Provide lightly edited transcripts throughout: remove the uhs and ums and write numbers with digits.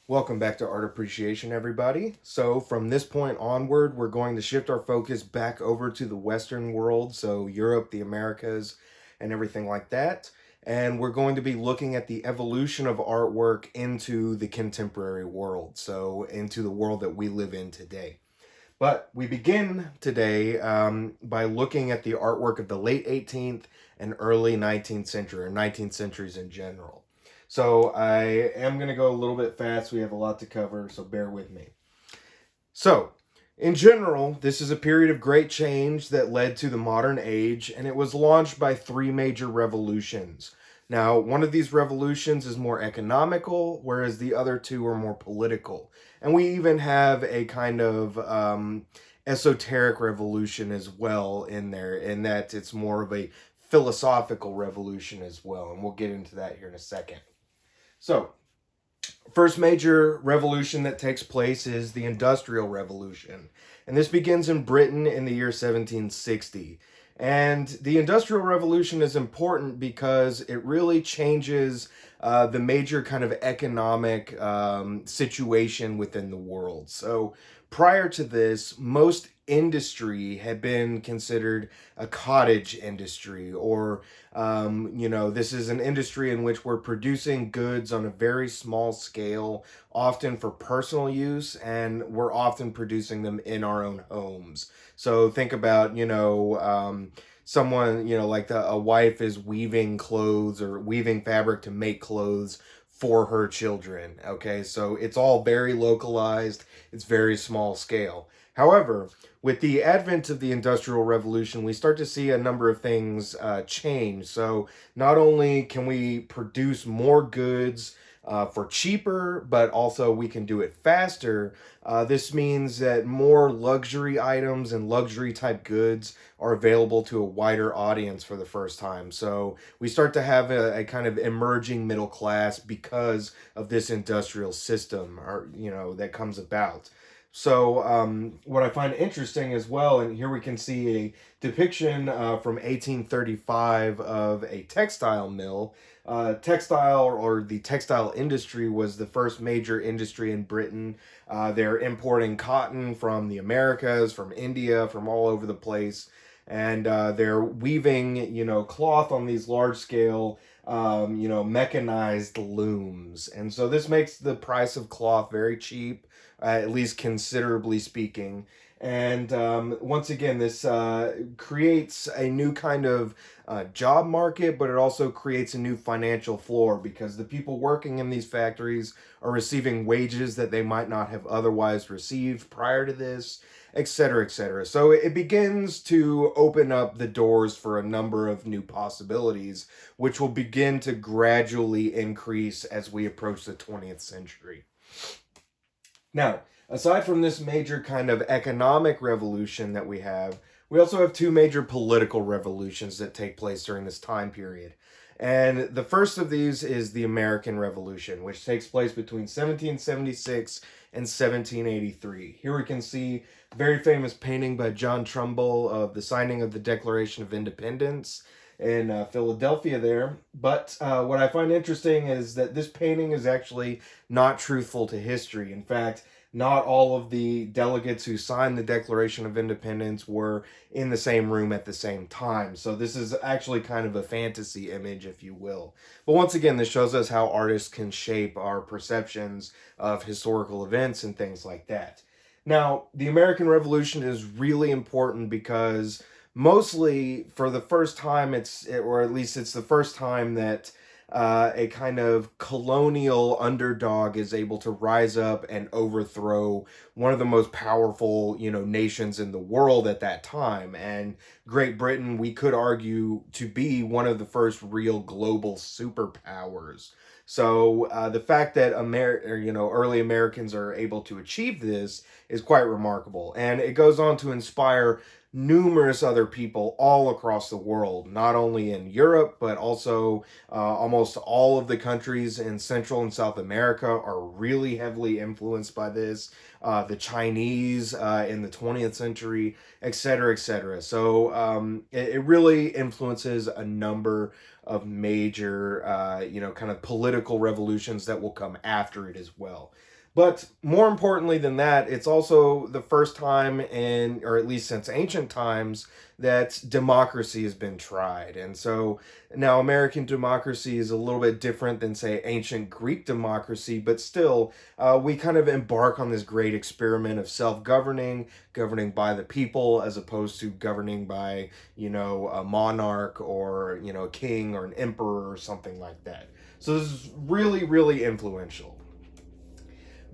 Welcome back to Art Appreciation, everybody. So, from this point onward, we're going to shift our focus back over to the Western world, so Europe, the Americas, and everything like that. And we're going to be looking at the evolution of artwork into the contemporary world, so into the world that we live in today. But we begin today by looking at the artwork of the late 18th and early 19th century, or 19th centuries in general. So I am going to go a little bit fast. We have a lot to cover, so bear with me. So, in general, this is a period of great change that led to the modern age, and it was launched by three major revolutions. Now, one of these revolutions is more economical, whereas the other two are more political. And we even have a kind of esoteric revolution as well in there, in that it's more of a philosophical revolution as well. And we'll get into that here in a second. So, first major revolution that takes place is the Industrial Revolution. And this begins in Britain in the year 1760. And the Industrial Revolution is important because it really changes the major kind of economic situation within the world. So prior to this, most industry had been considered a cottage industry, or this is an industry in which we're producing goods on a very small scale, often for personal use, and we're often producing them in our own homes. So think about, someone, like a wife is weaving clothes or weaving fabric to make clothes for her children. Okay, so it's all very localized, it's very small scale. However, with the advent of the Industrial Revolution, we start to see a number of things change. So, not only can we produce more goods for cheaper, but also we can do it faster. This means that more luxury items and luxury type goods are available to a wider audience for the first time. So we start to have a kind of emerging middle class because of this industrial system, or that comes about. So what I find interesting as well, and here we can see a depiction from 1835 of a textile mill. Textile, or the textile industry, was the first major industry in Britain. They're importing cotton from the Americas, from India, from all over the place, and they're weaving, cloth on these large scale, mechanized looms. And so this makes the price of cloth very cheap, at least considerably speaking. And once again, this creates a new kind of job market, but it also creates a new financial floor because the people working in these factories are receiving wages that they might not have otherwise received prior to this, et cetera, et cetera. So it begins to open up the doors for a number of new possibilities, which will begin to gradually increase as we approach the 20th century. Now, aside from this major kind of economic revolution that we also have two major political revolutions that take place during this time period. And the first of these is the American Revolution, which takes place between 1776 and 1783. Here we can see a very famous painting by John Trumbull of the signing of the Declaration of Independence in Philadelphia there. But what I find interesting is that this painting is actually not truthful to history. In fact, not all of the delegates who signed the Declaration of Independence were in the same room at the same time. So this is actually kind of a fantasy image, if you will. But once again, this shows us how artists can shape our perceptions of historical events and things like that. Now, the American Revolution is really important because mostly for the first time, or at least it's the first time that a kind of colonial underdog is able to rise up and overthrow one of the most powerful, nations in the world at that time. And Great Britain, we could argue, to be one of the first real global superpowers. So the fact that early Americans are able to achieve this is quite remarkable, and it goes on to inspire numerous other people all across the world, not only in Europe, but also almost all of the countries in Central and South America are really heavily influenced by this. The Chinese in the 20th century, et cetera, et cetera. So it really influences a number of major, kind of political revolutions that will come after it as well. But more importantly than that, it's also the first time in, or at least since ancient times, that democracy has been tried. And so now American democracy is a little bit different than, say, ancient Greek democracy, but still, we kind of embark on this great experiment of self governing, governing by the people, as opposed to governing by, a monarch or, a king or an emperor or something like that. So this is really, really influential.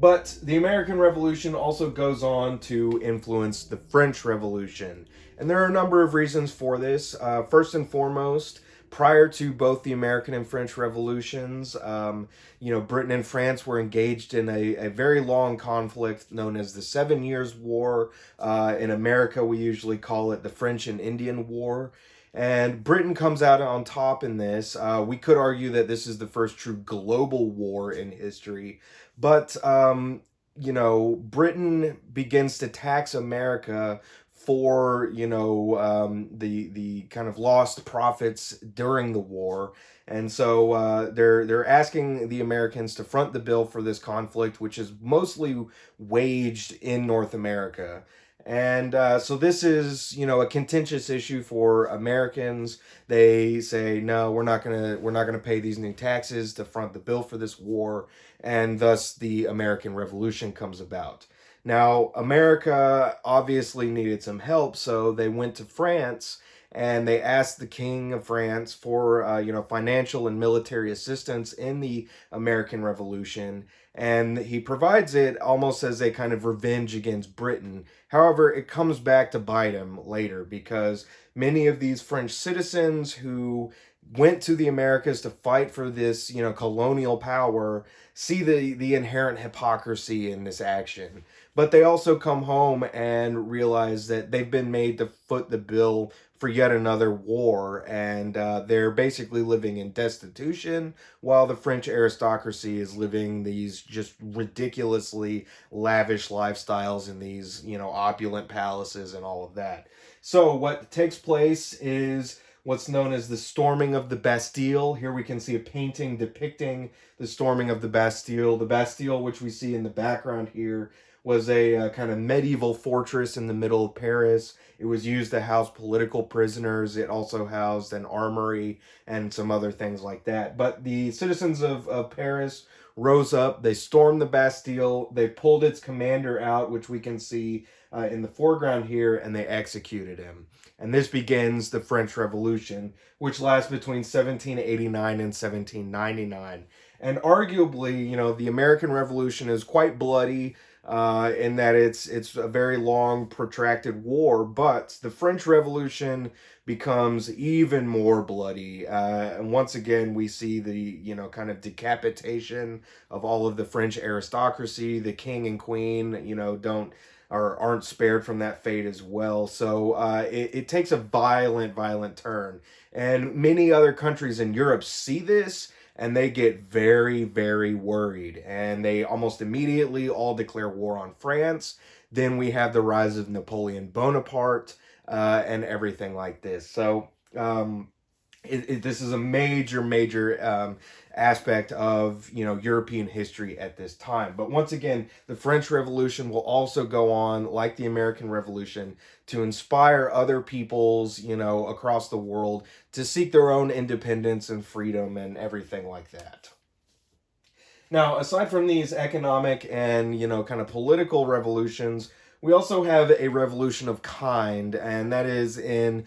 But the American Revolution also goes on to influence the French Revolution. And there are a number of reasons for this. First and foremost, prior to both the American and French revolutions, Britain and France were engaged in a very long conflict known as the 7 Years' War. In America, we usually call it the French and Indian War. And Britain comes out on top in this. We could argue that this is the first true global war in history. But, Britain begins to tax America for, the kind of lost profits during the war. And so they're asking the Americans to front the bill for this conflict, which is mostly waged in North America. And so this is, a contentious issue for Americans. They say, no, we're not gonna pay these new taxes to front the bill for this war, and thus the American Revolution comes about. Now, America obviously needed some help, so they went to France and they asked the King of France for, financial and military assistance in the American Revolution, and he provides it almost as a kind of revenge against Britain. However, it comes back to bite him later because many of these French citizens who went to the Americas to fight for this, colonial power, see the inherent hypocrisy in this action. But they also come home and realize that they've been made to foot the bill for yet another war, and they're basically living in destitution while the French aristocracy is living these just ridiculously lavish lifestyles in these, opulent palaces and all of that. So what takes place is what's known as the storming of the Bastille. Here we can see a painting depicting the storming of the Bastille. The Bastille, which we see in the background here, was a kind of medieval fortress in the middle of Paris. It was used to house political prisoners. It also housed an armory and some other things like that. But the citizens of Paris rose up. They stormed the Bastille. They pulled its commander out, which we can see in the foreground here, and they executed him. And this begins the French Revolution, which lasts between 1789 and 1799. And arguably, the American Revolution is quite bloody in that it's a very long, protracted war, but the French Revolution becomes even more bloody. And once again, we see the, kind of decapitation of all of the French aristocracy. The king and queen, don't or aren't spared from that fate as well. So it takes a violent, violent turn. And many other countries in Europe see this and they get very, very worried. And they almost immediately all declare war on France. Then we have the rise of Napoleon Bonaparte and everything like this. So this is a major, major aspect of European history at this time. But once again, the French Revolution will also go on, like the American Revolution, to inspire other peoples across the world to seek their own independence and freedom and everything like that. Now, aside from these economic and kind of political revolutions, we also have a revolution of kind, and that is in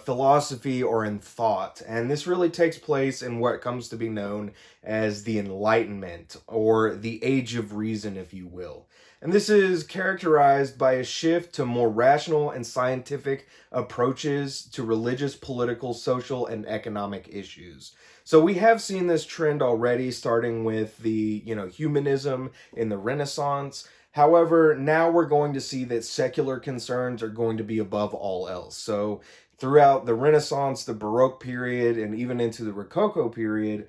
philosophy or in thought. And this really takes place in what comes to be known as the Enlightenment, or the Age of Reason, if you will. And this is characterized by a shift to more rational and scientific approaches to religious, political, social, and economic issues. So we have seen this trend already, starting with the humanism in the Renaissance. However, now we're going to see that secular concerns are going to be above all else. So throughout the Renaissance, the Baroque period, and even into the Rococo period,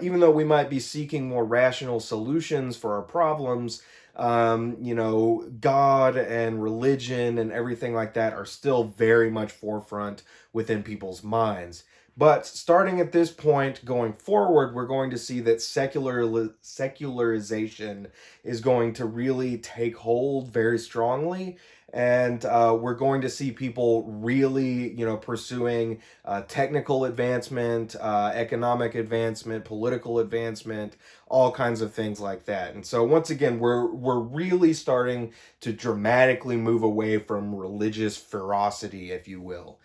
even though we might be seeking more rational solutions for our problems, God and religion and everything like that are still very much forefront within people's minds. But starting at this point going forward, we're going to see that secularization is going to really take hold very strongly. And we're going to see people really, pursuing technical advancement, economic advancement, political advancement, all kinds of things like that. And so once again, we're really starting to dramatically move away from religious ferocity, if you will.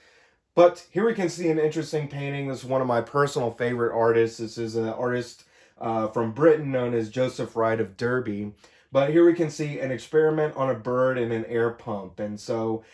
But here we can see an interesting painting. This is one of my personal favorite artists. This is an artist from Britain known as Joseph Wright of Derby. But here we can see an experiment on a bird and an air pump. And so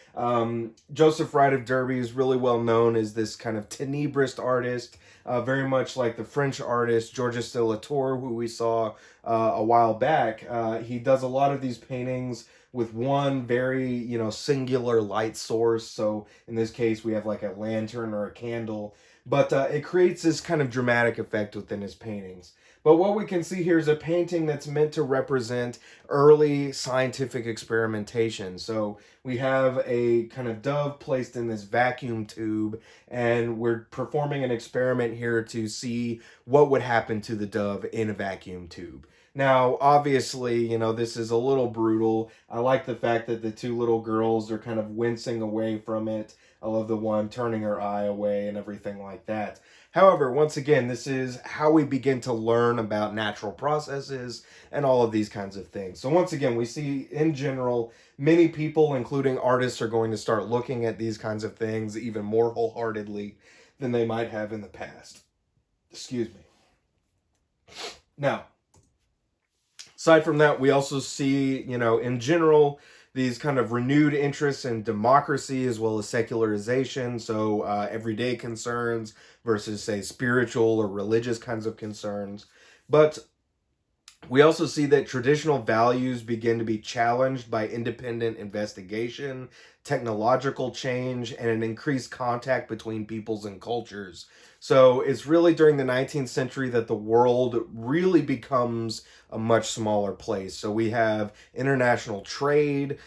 Joseph Wright of Derby is really well known as this kind of tenebrist artist, very much like the French artist Georges de Latour, who we saw a while back. He does a lot of these paintings with one very, singular light source. So in this case, we have like a lantern or a candle, but it creates this kind of dramatic effect within his paintings. But what we can see here is a painting that's meant to represent early scientific experimentation. So we have a kind of dove placed in this vacuum tube, and we're performing an experiment here to see what would happen to the dove in a vacuum tube. Now, obviously, this is a little brutal. I like the fact that the two little girls are kind of wincing away from it. I love the one turning her eye away and everything like that. However, once again, this is how we begin to learn about natural processes and all of these kinds of things. So once again, we see in general, many people, including artists, are going to start looking at these kinds of things even more wholeheartedly than they might have in the past. Excuse me. Now, aside from that, we also see, in general, these kind of renewed interests in democracy as well as secularization. So everyday concerns versus, say, spiritual or religious kinds of concerns. But we also see that traditional values begin to be challenged by independent investigation, technological change, and an increased contact between peoples and cultures. So it's really during the 19th century that the world really becomes a much smaller place. So we have international trade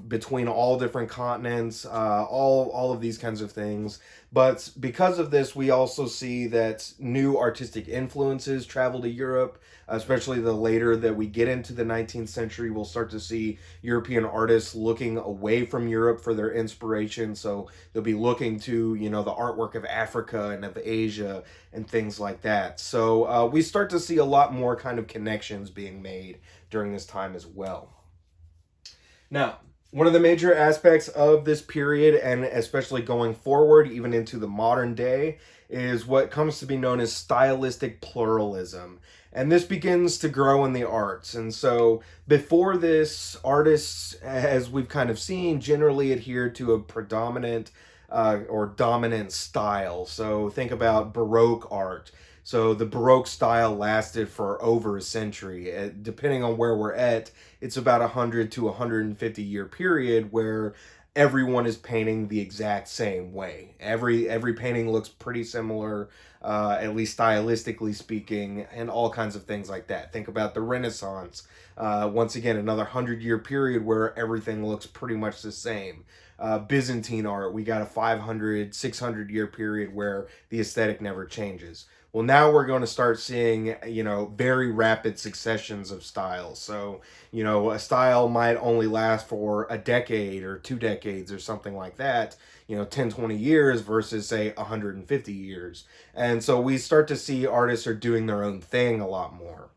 between all different continents, all of these kinds of things. But because of this, we also see that new artistic influences travel to Europe, especially the later that we get into the 19th century. We'll start to see European artists looking away from Europe for their inspiration. So they'll be looking to, the artwork of Africa and of Asia and things like that. So we start to see a lot more kind of connections being made during this time as well. Now, one of the major aspects of this period, and especially going forward, even into the modern day, is what comes to be known as stylistic pluralism. And this begins to grow in the arts. And so before this, artists, as we've kind of seen, generally adhere to a predominant or dominant style. So think about Baroque art. So the Baroque style lasted for over a century. Depending on where we're at, it's about 100 to 150 year period where everyone is painting the exact same way. Every painting looks pretty similar, at least stylistically speaking, and all kinds of things like that. Think about the Renaissance. Once again, another 100-year period where everything looks pretty much the same. Byzantine art, we got a 500, 600-year period where the aesthetic never changes. Well, now we're going to start seeing, very rapid successions of styles. So, a style might only last for a decade or 2 decades or something like that, 10, 20 years versus, say, 150 years. And so we start to see artists are doing their own thing a lot more.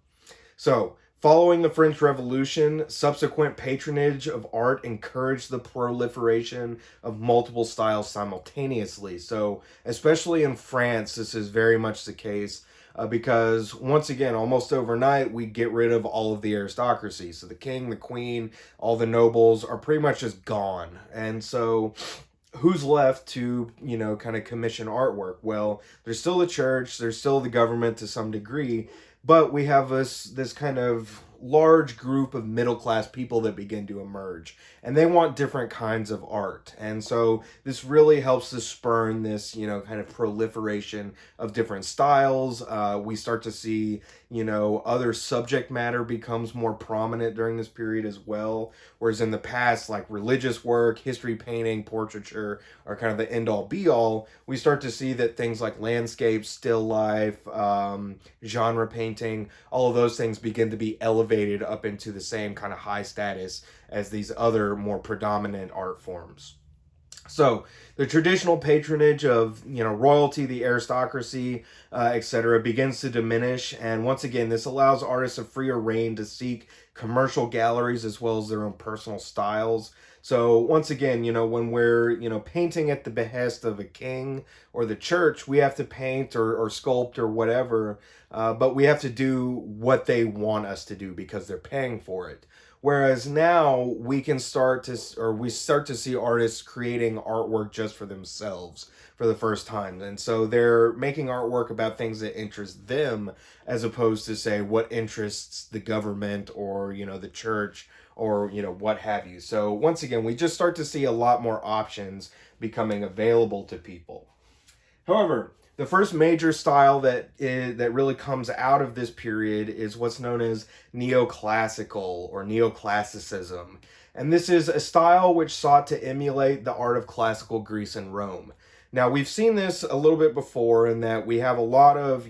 So, following the French Revolution, subsequent patronage of art encouraged the proliferation of multiple styles simultaneously. So, especially in France, this is very much the case because, once again, almost overnight, we get rid of all of the aristocracy. So, the king, the queen, all the nobles are pretty much just gone. And so, who's left to, kind of commission artwork? Well, there's still the church, there's still the government to some degree. But we have this kind of large group of middle class people that begin to emerge, and they want different kinds of art. And so this really helps to spurn this, kind of proliferation of different styles. We start to see, other subject matter becomes more prominent during this period as well. Whereas in the past, like religious work, history painting, portraiture are kind of the end all be all. We start to see that things like landscape, still life, genre painting, all of those things begin to be elevated up into the same kind of high status as these other more predominant art forms. So the traditional patronage of royalty, the aristocracy, etc., begins to diminish, and once again, this allows artists a freer reign to seek commercial galleries as well as their own personal styles. So once again, when we're painting at the behest of a king or the church, we have to paint or sculpt or whatever, but we have to do what they want us to do because they're paying for it. Whereas now we start to see artists creating artwork just for themselves for the first time. And so they're making artwork about things that interest them as opposed to say what interests the government or, the church or, what have you. So once again, we just start to see a lot more options becoming available to people. However, the first major style that really comes out of this period is what's known as neoclassical or neoclassicism. And this is a style which sought to emulate the art of classical Greece and Rome. Now, we've seen this a little bit before in that we have a lot of,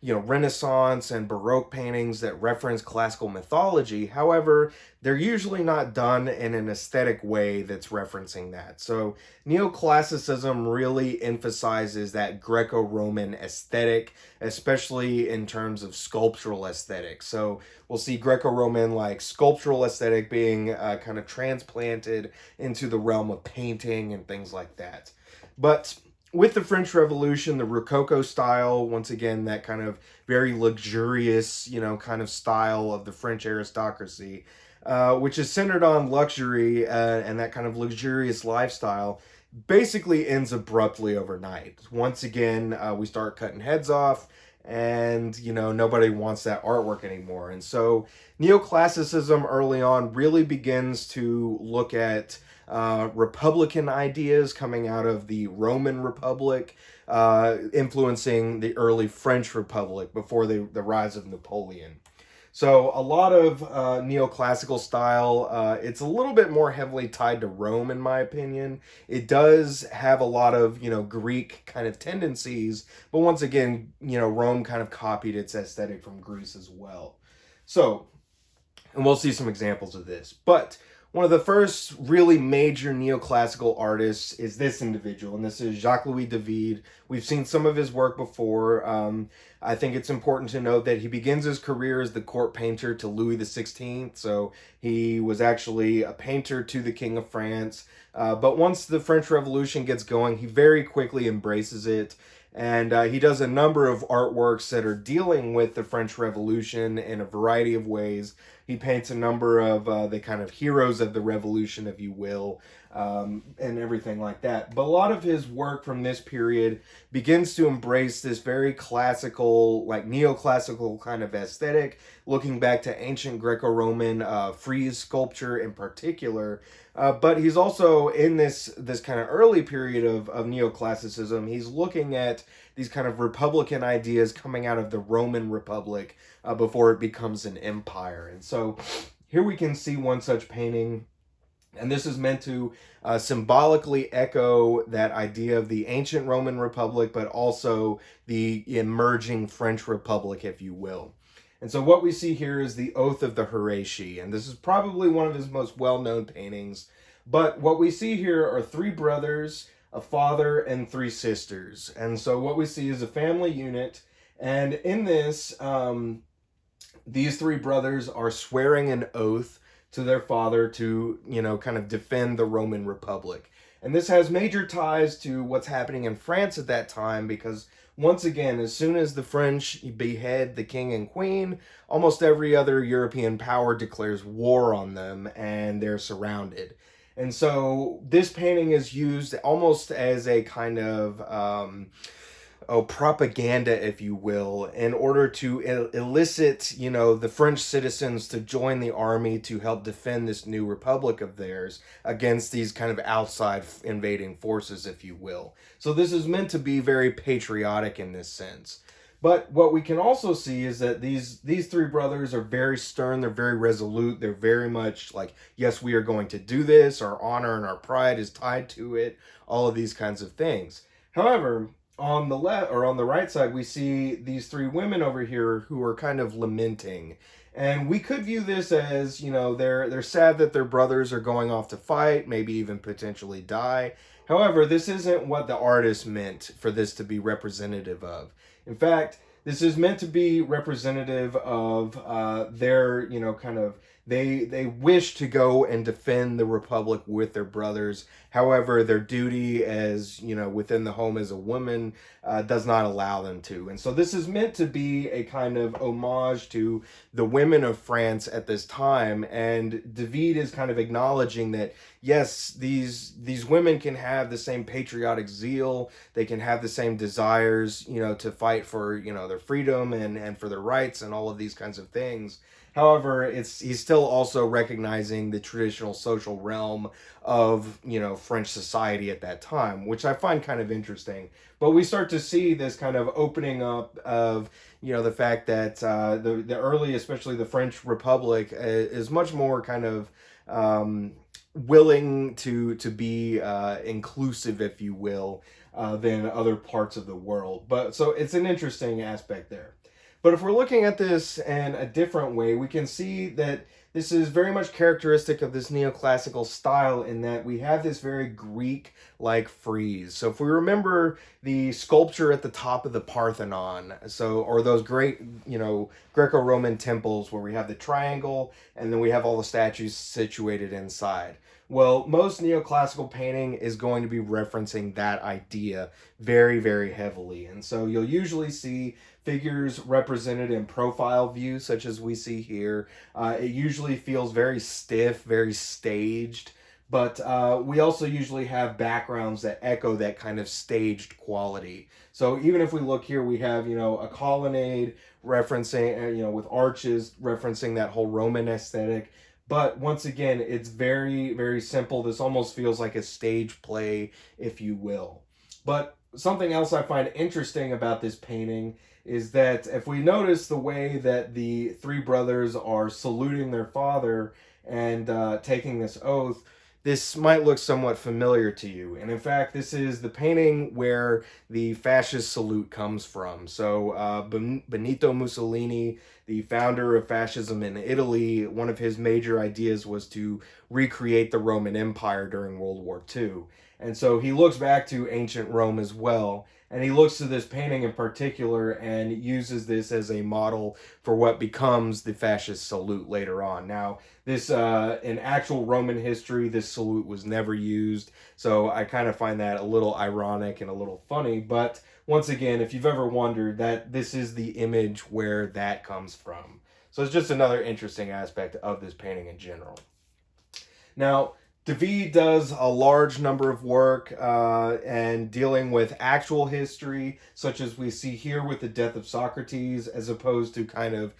Renaissance and Baroque paintings that reference classical mythology. However, they're usually not done in an aesthetic way that's referencing that. So neoclassicism really emphasizes that Greco-Roman aesthetic, especially in terms of sculptural aesthetic. So we'll see Greco-Roman like sculptural aesthetic being kind of transplanted into the realm of painting and things like that. But with the French Revolution, the Rococo style, once again, that kind of very luxurious, kind of style of the French aristocracy, which is centered on luxury and that kind of luxurious lifestyle, basically ends abruptly overnight. Once again, we start cutting heads off, and nobody wants that artwork anymore. And so neoclassicism early on really begins to look at Republican ideas coming out of the Roman Republic, influencing the early French Republic before the rise of Napoleon. So a lot of neoclassical style, it's a little bit more heavily tied to Rome, in my opinion. It does have a lot of, Greek kind of tendencies, but once again, Rome kind of copied its aesthetic from Greece as well. So, and we'll see some examples of this, but one of the first really major neoclassical artists is this individual, and this is Jacques-Louis David. We've seen some of his work before. I think it's important to note that he begins his career as the court painter to Louis XVI, so he was actually a painter to the King of France. But once the French Revolution gets going, he very quickly embraces it. And he does a number of artworks that are dealing with the French Revolution in a variety of ways. He paints a number of the kind of heroes of the revolution, if you will, and everything like that. But a lot of his work from this period begins to embrace this very classical, like neoclassical kind of aesthetic, looking back to ancient Greco-Roman frieze sculpture in particular. But he's also in this kind of early period of neoclassicism. He's looking at these kind of republican ideas coming out of the Roman Republic before it becomes an empire. And so here we can see one such painting. And this is meant to symbolically echo that idea of the ancient Roman Republic, but also the emerging French Republic, if you will. And so what we see here is the Oath of the Horatii, and this is probably one of his most well-known paintings. But what we see here are three brothers, a father, and three sisters. And so what we see is a family unit, and in this, these three brothers are swearing an oath to their father to, kind of defend the Roman Republic. And this has major ties to what's happening in France at that time, because once again, as soon as the French behead the king and queen, almost every other European power declares war on them, and they're surrounded. And so this painting is used almost as a kind of propaganda, if you will, in order to elicit, the French citizens to join the army to help defend this new republic of theirs against these kind of outside invading forces, if you will. So this is meant to be very patriotic in this sense. But what we can also see is that these three brothers are very stern, they're very resolute, they're very much like, yes, we are going to do this, our honor and our pride is tied to it, all of these kinds of things. However, on the left or on the right side, we see these three women over here who are kind of lamenting. And we could view this as, they're sad that their brothers are going off to fight, maybe even potentially die. However, this isn't what the artist meant for this to be representative of. In fact, this is meant to be representative of their, kind of they wish to go and defend the republic with their brothers. However, their duty as, within the home as a woman does not allow them to. And so this is meant to be a kind of homage to the women of France at this time. And David is kind of acknowledging that, yes, these women can have the same patriotic zeal, they can have the same desires, to fight for, their freedom and for their rights and all of these kinds of things. However, he's still also recognizing the traditional social realm of, French society at that time, which I find kind of interesting. But we start to see this kind of opening up of, the fact that the early, especially the French Republic, is much more kind of willing to be inclusive, if you will, than other parts of the world. But so it's an interesting aspect there. But if we're looking at this in a different way, we can see that this is very much characteristic of this neoclassical style in that we have this very Greek-like frieze. So if we remember the sculpture at the top of the Parthenon, or those great, Greco-Roman temples where we have the triangle and then we have all the statues situated inside. Well, most neoclassical painting is going to be referencing that idea very, very heavily. And so you'll usually see figures represented in profile view, such as we see here. It usually feels very stiff, very staged, but we also usually have backgrounds that echo that kind of staged quality. So even if we look here, we have, a colonnade referencing, with arches referencing that whole Roman aesthetic. But once again, it's very, very simple. This almost feels like a stage play, if you will. But something else I find interesting about this painting is that if we notice the way that the three brothers are saluting their father and taking this oath, this might look somewhat familiar to you. And in fact, this is the painting where the fascist salute comes from. So Benito Mussolini, the founder of fascism in Italy, one of his major ideas was to recreate the Roman Empire during World War II. And so he looks back to ancient Rome as well. And he looks to this painting in particular and uses this as a model for what becomes the fascist salute later on. Now, this, in actual Roman history, this salute was never used. So I kind of find that a little ironic and a little funny. But once again, if you've ever wondered, that this is the image where that comes from. So it's just another interesting aspect of this painting in general. Now, David does a large number of work and dealing with actual history, such as we see here with the death of Socrates, as opposed to kind of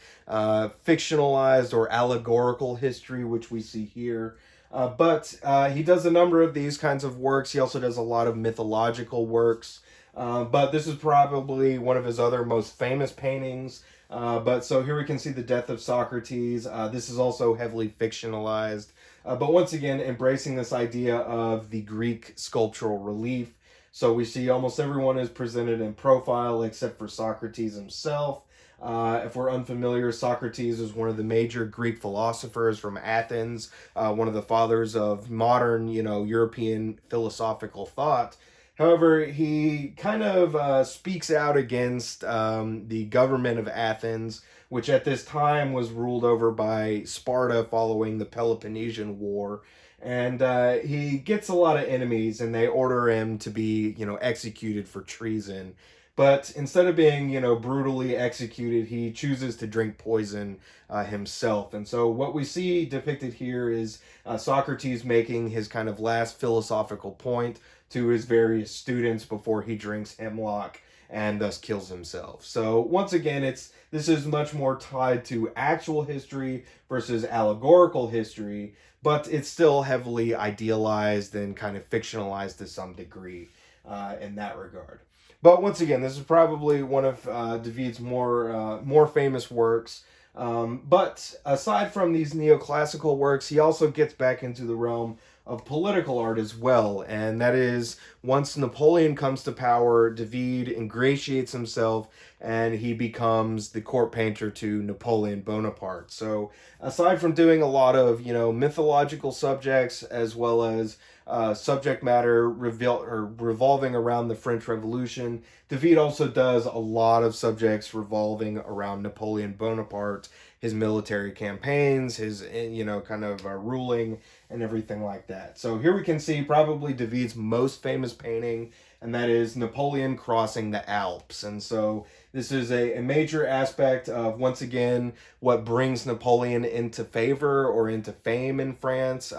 fictionalized or allegorical history, which we see here. But he does a number of these kinds of works. He also does a lot of mythological works. But this is probably one of his other most famous paintings. But so here we can see the death of Socrates. This is also heavily fictionalized. But once again, embracing this idea of the Greek sculptural relief. So we see almost everyone is presented in profile except for Socrates himself. If we're unfamiliar, Socrates is one of the major Greek philosophers from Athens, one of the fathers of modern, European philosophical thought. However, he kind of speaks out against the government of Athens, which at this time was ruled over by Sparta following the Peloponnesian War. And he gets a lot of enemies, and they order him to be, executed for treason. But instead of being, brutally executed, he chooses to drink poison himself. And so what we see depicted here is Socrates making his kind of last philosophical point to his various students before he drinks hemlock and thus kills himself. So once again, this is much more tied to actual history versus allegorical history, but it's still heavily idealized and kind of fictionalized to some degree in that regard. But once again, this is probably one of David's more famous works. But aside from these neoclassical works, he also gets back into the realm of political art as well. And that is, once Napoleon comes to power, David ingratiates himself and he becomes the court painter to Napoleon Bonaparte. So aside from doing a lot of, mythological subjects as well as subject matter revolving around the French Revolution, David also does a lot of subjects revolving around Napoleon Bonaparte, his military campaigns, his kind of ruling and everything like that. So here we can see probably David's most famous painting, and that is Napoleon crossing the Alps. And so this is a major aspect of, once again, what brings Napoleon into favor or into fame in France,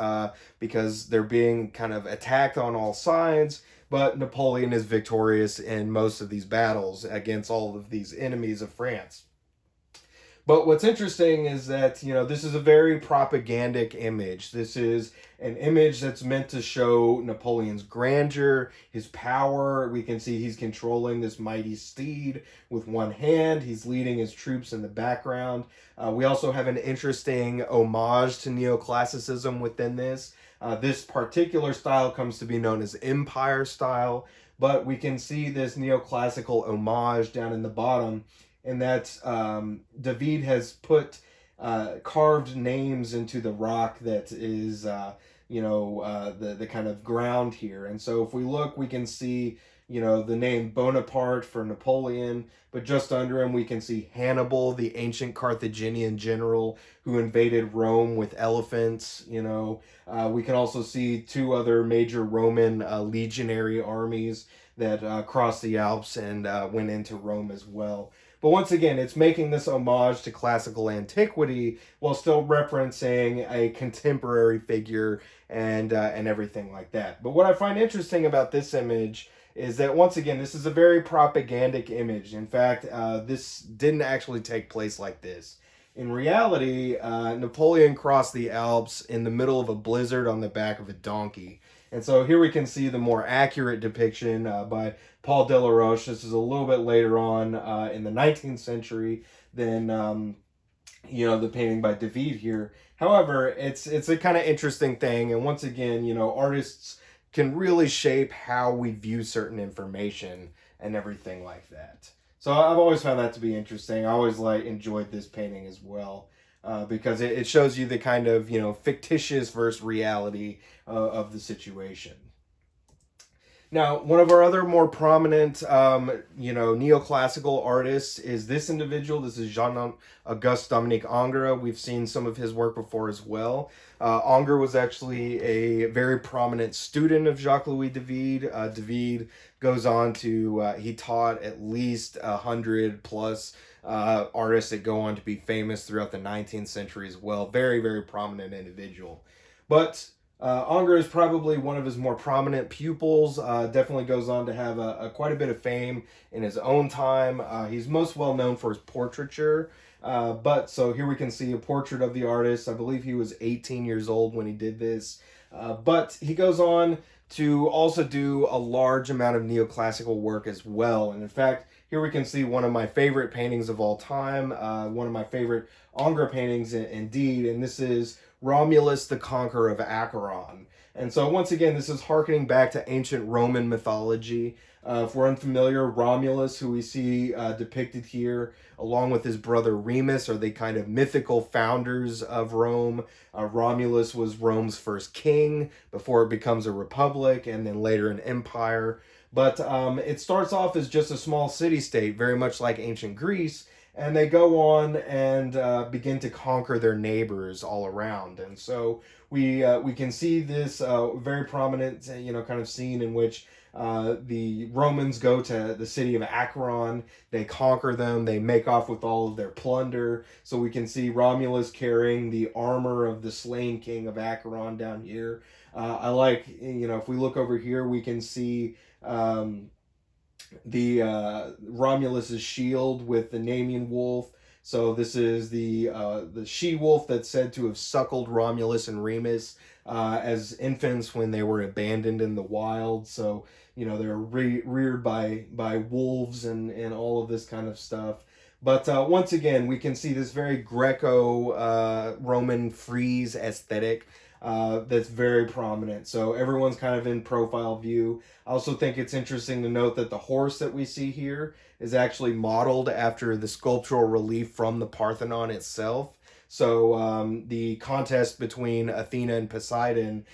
because they're being kind of attacked on all sides. But Napoleon is victorious in most of these battles against all of these enemies of France. But what's interesting is that, this is a very propagandic image. This is an image that's meant to show Napoleon's grandeur, his power. We can see he's controlling this mighty steed with one hand. He's leading his troops in the background. We also have an interesting homage to neoclassicism within this. This particular style comes to be known as Empire style, but we can see this neoclassical homage down in the bottom, and that David has put carved names into the rock that is, the kind of ground here. And so if we look, we can see, the name Bonaparte for Napoleon, but just under him we can see Hannibal, the ancient Carthaginian general who invaded Rome with elephants. We can also see two other major Roman legionary armies that crossed the Alps and went into Rome as well. But once again, it's making this homage to classical antiquity while still referencing a contemporary figure and everything like that. But what I find interesting about this image is that, once again, this is a very propagandic image. In fact, this didn't actually take place like this. In reality, Napoleon crossed the Alps in the middle of a blizzard on the back of a donkey. And so here we can see the more accurate depiction by Paul Delaroche. This is a little bit later on in the 19th century than the painting by David here. However, it's a kind of interesting thing, and once again, artists can really shape how we view certain information and everything like that. So I've always found that to be interesting. I always enjoyed this painting as well. Because it shows you the kind of, fictitious versus reality of the situation. Now, one of our other more prominent, neoclassical artists is this individual. This is Jean-Auguste Dominique Ingres. We've seen some of his work before as well. Ingres was actually a very prominent student of Jacques-Louis David. David goes on to, he taught at least 100 plus artists that go on to be famous throughout the 19th century as well. Very, very prominent individual. But Ingres is probably one of his more prominent pupils. Definitely goes on to have quite a bit of fame in his own time. He's most well known for his portraiture. But so here we can see a portrait of the artist. I believe he was 18 years old when he did this. But he goes on to also do a large amount of neoclassical work as well. And in fact, here we can see one of my favorite paintings of all time, one of my favorite Ingres paintings indeed, and this is Romulus the Conqueror of Acheron. And so once again, this is harkening back to ancient Roman mythology. If we're unfamiliar, Romulus, who we see depicted here, along with his brother Remus, are the kind of mythical founders of Rome. Romulus was Rome's first king before it becomes a republic and then later an empire. But it starts off as just a small city-state, very much like ancient Greece, and they go on and begin to conquer their neighbors all around. And so we can see this very prominent, kind of scene in which the Romans go to the city of Acheron, they conquer them, they make off with all of their plunder. So we can see Romulus carrying the armor of the slain king of Acheron down here. I like, if we look over here, we can see Romulus's shield with the Nemean wolf. So this is the she wolf that's said to have suckled Romulus and Remus as infants when they were abandoned in the wild. So they're reared by wolves and all of this kind of stuff. But once again, we can see this very Greco-Roman frieze aesthetic that's very prominent. So everyone's kind of in profile view. I also think it's interesting to note that the horse that we see here is actually modeled after the sculptural relief from the Parthenon itself. So the contest between Athena and Poseidon,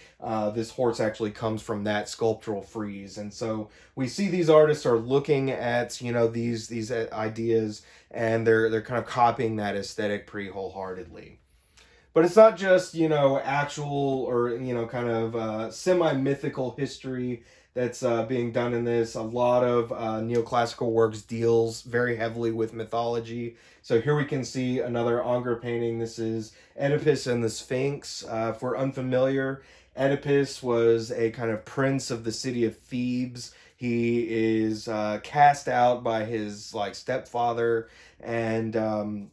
this horse actually comes from that sculptural frieze. And so we see these artists are looking at these ideas, and they're kind of copying that aesthetic pretty wholeheartedly. But it's not just actual or kind of semi-mythical history that's being done in this. A lot of neoclassical works deals very heavily with mythology. So here we can see another Ingres painting. This is Oedipus and the Sphinx. If we're unfamiliar, Oedipus was a kind of prince of the city of Thebes. He is cast out by his stepfather, and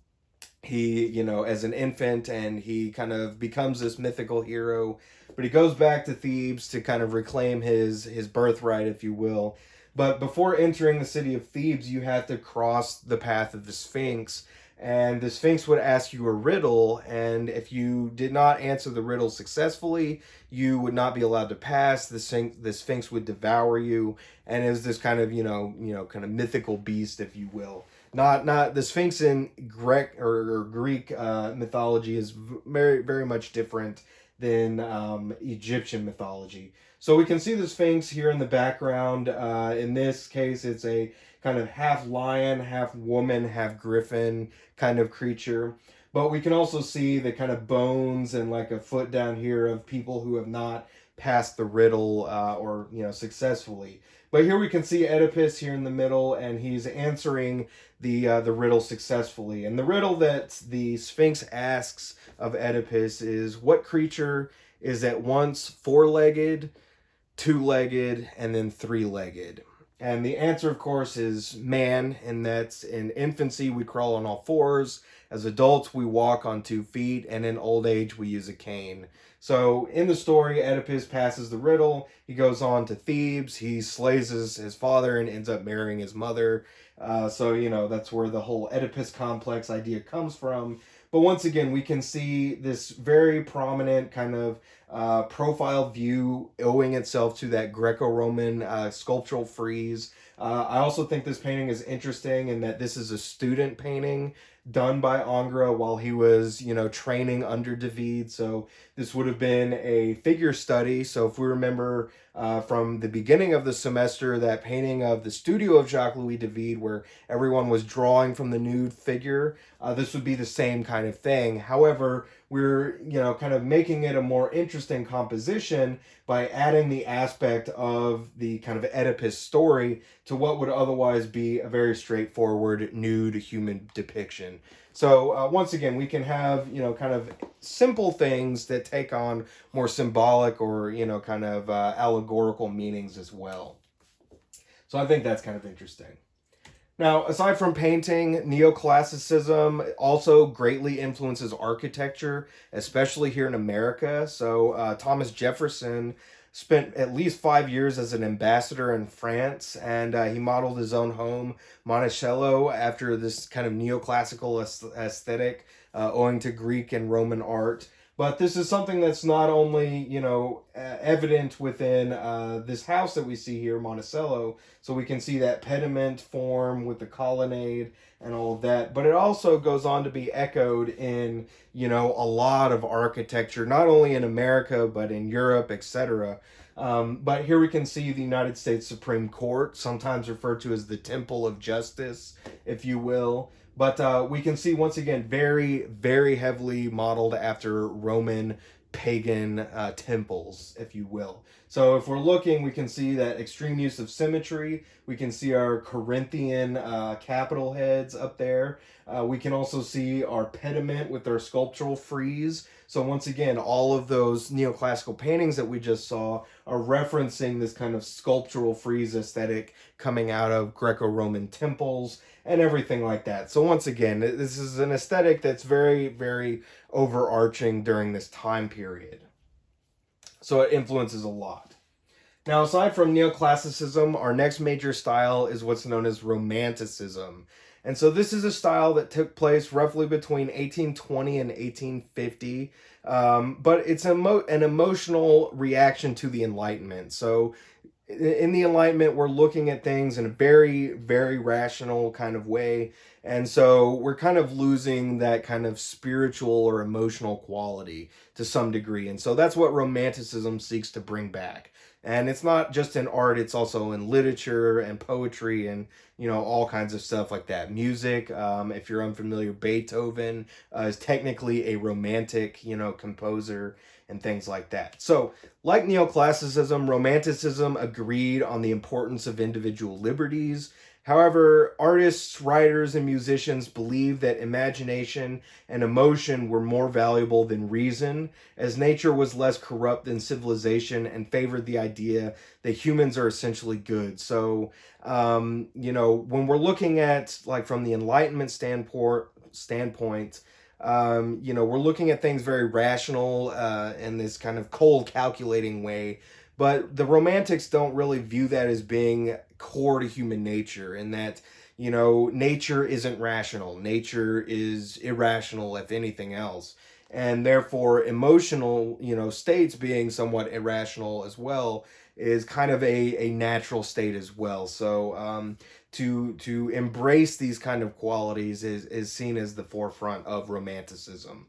he as an infant, and he kind of becomes this mythical hero, but he goes back to Thebes to kind of reclaim his birthright, if you will. But before entering the city of Thebes, you have to cross the path of the Sphinx, and the Sphinx would ask you a riddle, and if you did not answer the riddle successfully, you would not be allowed to pass. The Sphinx would devour you, and it was this kind of kind of mythical beast, if you will. Not the Sphinx in Greek mythology is very very much different than Egyptian mythology. So we can see the Sphinx here in the background. In this case, it's a kind of half lion, half woman, half griffin kind of creature. But we can also see the kind of bones and like a foot down here of people who have not passed the riddle or successfully. But here we can see Oedipus here in the middle, and he's answering the riddle successfully. And the riddle that the Sphinx asks of Oedipus is, what creature is at once four-legged, two-legged, and then three-legged? And the answer, of course, is man, and that's in infancy we crawl on all fours, as adults we walk on 2 feet, and in old age we use a cane. So in the story, Oedipus passes the riddle, he goes on to Thebes, he slays his father and ends up marrying his mother. So that's where the whole Oedipus complex idea comes from. But once again, we can see this very prominent kind of profile view owing itself to that Greco-Roman sculptural frieze. I also think this painting is interesting in that this is a student painting done by Ingres while he was, training under David. So this would have been a figure study. So if we remember from the beginning of the semester, that painting of the studio of Jacques-Louis David, where everyone was drawing from the nude figure, this would be the same kind of thing. However, we're kind of making it a more interesting composition by adding the aspect of the kind of Oedipus story to what would otherwise be a very straightforward nude human depiction. So once again, we can have kind of simple things that take on more symbolic or kind of allegorical meanings as well. So I think that's kind of interesting. Now, aside from painting, neoclassicism also greatly influences architecture, especially here in America. So Thomas Jefferson spent at least 5 years as an ambassador in France, and he modeled his own home, Monticello, after this kind of neoclassical aesthetic, owing to Greek and Roman art. But this is something that's not only, evident within this house that we see here, Monticello, so we can see that pediment form with the colonnade and all of that, but it also goes on to be echoed in, a lot of architecture, not only in America, but in Europe, etc. But here we can see the United States Supreme Court, sometimes referred to as the Temple of Justice, if you will. But we can see, once again, very, very heavily modeled after Roman pagan temples, if you will. So if we're looking, we can see that extreme use of symmetry. We can see our Corinthian capital heads up there. We can also see our pediment with our sculptural frieze. So once again, all of those neoclassical paintings that we just saw are referencing this kind of sculptural frieze aesthetic coming out of Greco-Roman temples and everything like that. So once again, this is an aesthetic that's very, very overarching during this time period. So it influences a lot. Now, aside from neoclassicism, our next major style is what's known as romanticism. And so this is a style that took place roughly between 1820 and 1850, but it's an emotional reaction to the Enlightenment. So in the Enlightenment, we're looking at things in a very, very rational kind of way. And so we're kind of losing that kind of spiritual or emotional quality to some degree. And so that's what Romanticism seeks to bring back. And it's not just in art, it's also in literature and poetry and, all kinds of stuff like that. Music, if you're unfamiliar, Beethoven is technically a romantic, composer and things like that. So, like neoclassicism, Romanticism agreed on the importance of individual liberties. However, artists, writers, and musicians believed that imagination and emotion were more valuable than reason, as nature was less corrupt than civilization and favored the idea that humans are essentially good. So, when we're looking at, like, from the Enlightenment standpoint, we're looking at things very rational in this kind of cold, calculating way. But the Romantics don't really view that as being core to human nature, and that, nature isn't rational. Nature is irrational, if anything else. And therefore, emotional, states being somewhat irrational as well is kind of a natural state as well. So, to embrace these kind of qualities is seen as the forefront of Romanticism.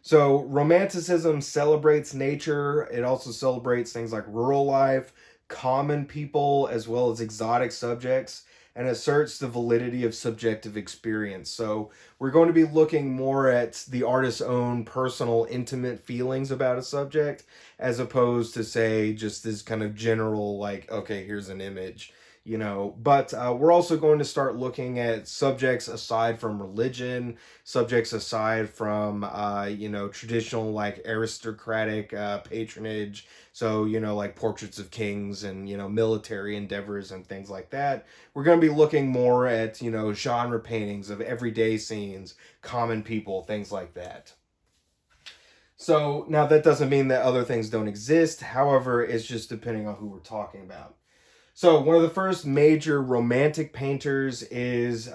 So Romanticism celebrates nature. It also celebrates things like rural life, common people, as well as exotic subjects, and asserts the validity of subjective experience. So we're going to be looking more at the artist's own personal, intimate feelings about a subject, as opposed to, say, just this kind of general, like, okay, here's an image. But we're also going to start looking at subjects aside from religion, subjects aside from traditional, like, aristocratic patronage. So, like portraits of kings and military endeavors and things like that. We're going to be looking more at genre paintings of everyday scenes, common people, things like that. So now that doesn't mean that other things don't exist. However, it's just depending on who we're talking about. So one of the first major romantic painters is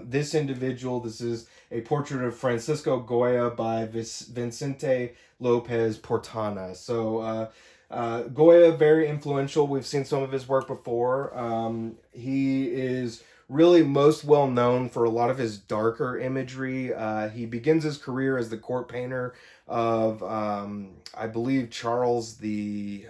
this individual. This is a portrait of Francisco Goya by Vicente Lopez Portana. So Goya, very influential. We've seen some of his work before. He is really most well known for a lot of his darker imagery. He begins his career as the court painter of, I believe, Charles the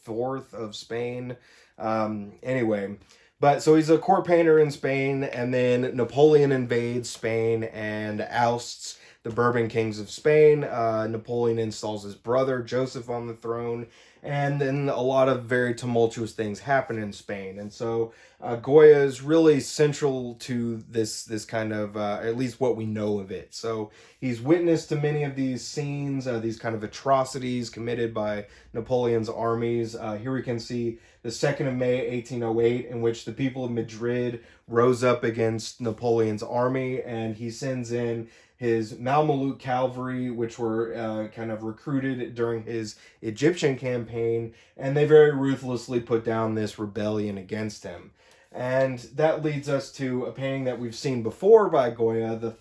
Fourth of Spain. Anyway, but so he's a court painter in Spain, and then Napoleon invades Spain and ousts the Bourbon kings of Spain. Napoleon installs his brother Joseph on the throne, and then a lot of very tumultuous things happen in Spain. And so Goya is really central to this kind of, at least what we know of it. So he's witness to many of these scenes, these kind of atrocities committed by Napoleon's armies. Here we can see the 2nd of May, 1808, in which the people of Madrid rose up against Napoleon's army, and he sends in his Mameluke cavalry, which were kind of recruited during his Egyptian campaign, and they very ruthlessly put down this rebellion against him. And that leads us to a painting that we've seen before by Goya, the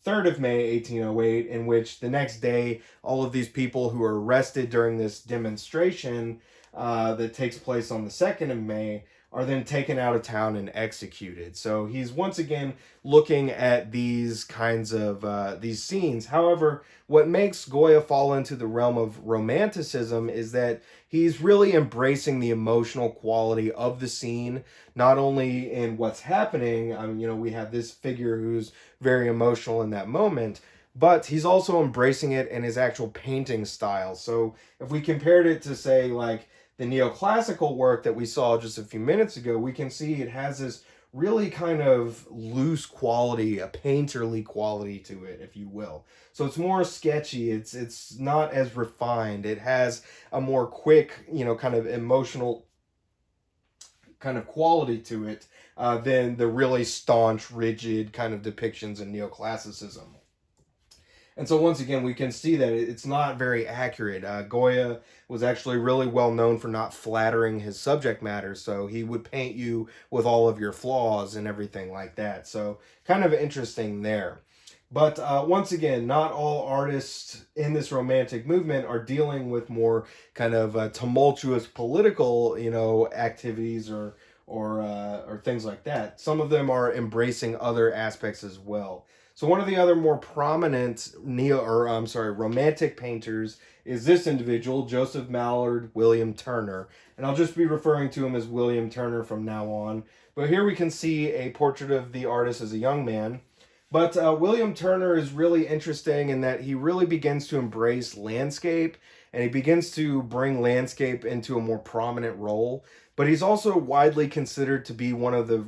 3rd of May, 1808, in which the next day, all of these people who are arrested during this demonstration that takes place on the 2nd of May are then taken out of town and executed. So he's once again looking at these kinds of these scenes. However, what makes Goya fall into the realm of romanticism is that he's really embracing the emotional quality of the scene, not only in what's happening. I mean, we have this figure who's very emotional in that moment, but he's also embracing it in his actual painting style. So if we compared it to, say, like, the neoclassical work that we saw just a few minutes ago, we can see it has this really kind of loose quality, a painterly quality to it, if you will. So it's more sketchy. It's not as refined. It has a more quick, kind of emotional kind of quality to it than the really staunch, rigid kind of depictions in neoclassicism. And so once again, we can see that it's not very accurate. Goya was actually really well known for not flattering his subject matter, so he would paint you with all of your flaws and everything like that. So kind of interesting there. But once again, not all artists in this romantic movement are dealing with more kind of tumultuous political, activities or things like that. Some of them are embracing other aspects as well. So one of the other more prominent romantic painters is this individual, Joseph Mallord William Turner, and I'll just be referring to him as William Turner from now on. But here we can see a portrait of the artist as a young man. But William Turner is really interesting in that he really begins to embrace landscape and he begins to bring landscape into a more prominent role. But he's also widely considered to be one of the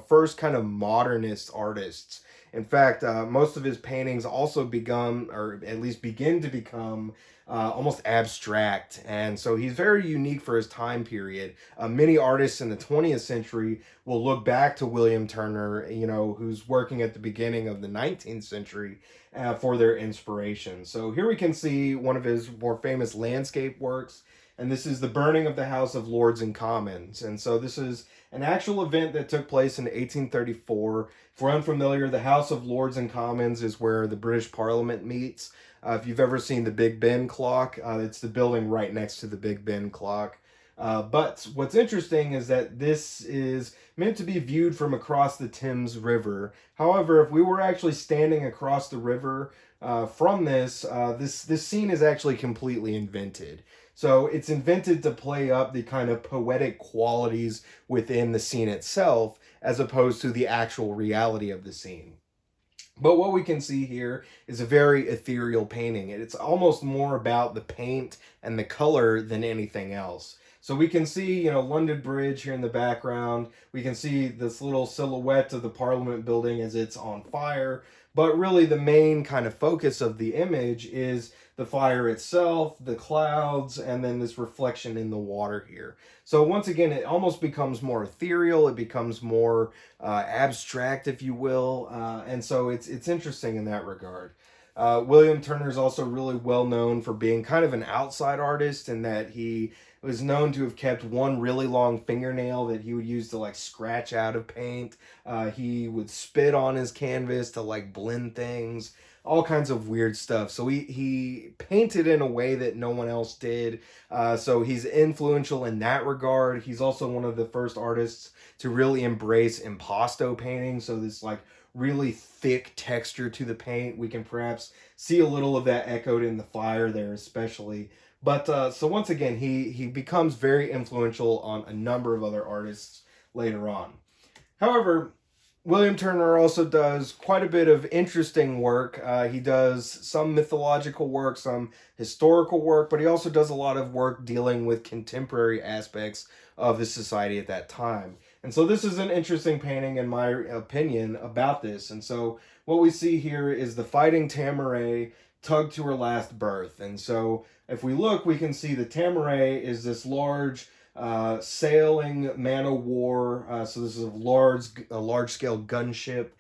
first kind of modernist artists. In fact, most of his paintings also become, or at least begin to become, almost abstract. And so he's very unique for his time period. Many artists in the 20th century will look back to William Turner, who's working at the beginning of the 19th century for their inspiration. So here we can see one of his more famous landscape works. And this is the burning of the House of Lords and Commons. And so this is an actual event that took place in 1834. If we're unfamiliar, the House of Lords and Commons is where the British Parliament meets. If you've ever seen the Big Ben clock, it's the building right next to the Big Ben clock. But what's interesting is that this is meant to be viewed from across the Thames River. However, if we were actually standing across the river from this scene is actually completely invented. So it's invented to play up the kind of poetic qualities within the scene itself, as opposed to the actual reality of the scene. But what we can see here is a very ethereal painting. It's almost more about the paint and the color than anything else. So we can see, London Bridge here in the background. We can see this little silhouette of the Parliament building as it's on fire. But really the main kind of focus of the image is the fire itself, the clouds, and then this reflection in the water here. So once again, it almost becomes more ethereal. It becomes more abstract, if you will. And so it's interesting in that regard. William Turner is also really well known for being kind of an outside artist in that he was known to have kept one really long fingernail that he would use to like scratch out of paint. He would spit on his canvas to like blend things, all kinds of weird stuff. So he painted in a way that no one else did. So he's influential in that regard. He's also one of the first artists to really embrace impasto painting. So this like really thick texture to the paint. We can perhaps see a little of that echoed in the fire there, especially. But so once again, he becomes very influential on a number of other artists later on. However, William Turner also does quite a bit of interesting work. He does some mythological work, some historical work, but he also does a lot of work dealing with contemporary aspects of the society at that time. And so this is an interesting painting, in my opinion, about this. And so what we see here is the Fighting Tamaray tugged to her last berth. And so if we look, we can see the Tamaray is this large sailing man o' war. So this is a large scale gunship,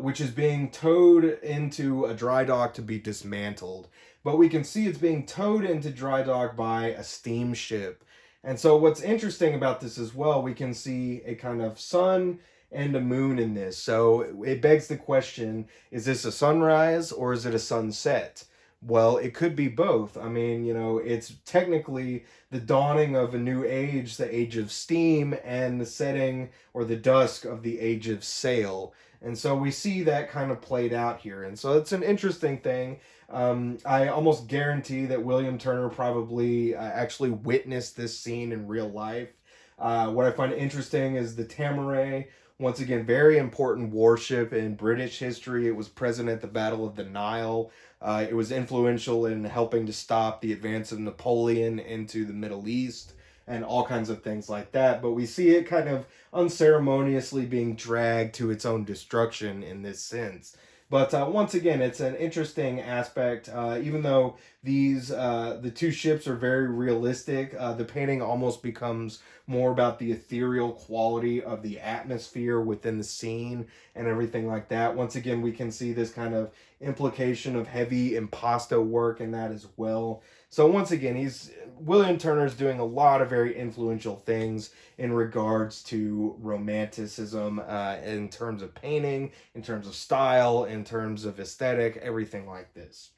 which is being towed into a dry dock to be dismantled. But we can see it's being towed into dry dock by a steamship. And so what's interesting about this as well, we can see a kind of sun and a moon in this. So it begs the question, is this a sunrise or is it a sunset? Well, it could be both. I mean, it's technically the dawning of a new age, the age of steam, and the setting or the dusk of the age of sail. And so we see that kind of played out here. And so it's an interesting thing. I almost guarantee that William Turner probably actually witnessed this scene in real life. What I find interesting is the Tamaray. Once again, very important warship in British history. It was present at the Battle of the Nile. It was influential in helping to stop the advance of Napoleon into the Middle East. and all kinds of things like that. But we see it kind of unceremoniously being dragged to its own destruction in this sense. But once again, it's an interesting aspect. Even though the two ships are very realistic, the painting almost becomes more about the ethereal quality of the atmosphere within the scene and everything like that. Once again, we can see this kind of implication of heavy impasto work in that as well. So once again, William Turner's doing a lot of very influential things in regards to romanticism, in terms of painting, in terms of style, in terms of aesthetic, everything like this.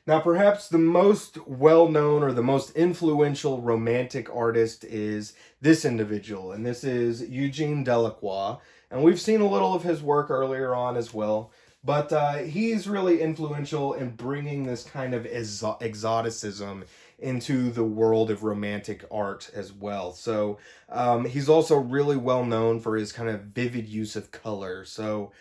Now, perhaps the most well known or the most influential romantic artist is this individual, and this is Eugene Delacroix. And we've seen a little of his work earlier on as well, but he's really influential in bringing this kind of exoticism into the world of romantic art as well. So he's also really well known for his kind of vivid use of color. So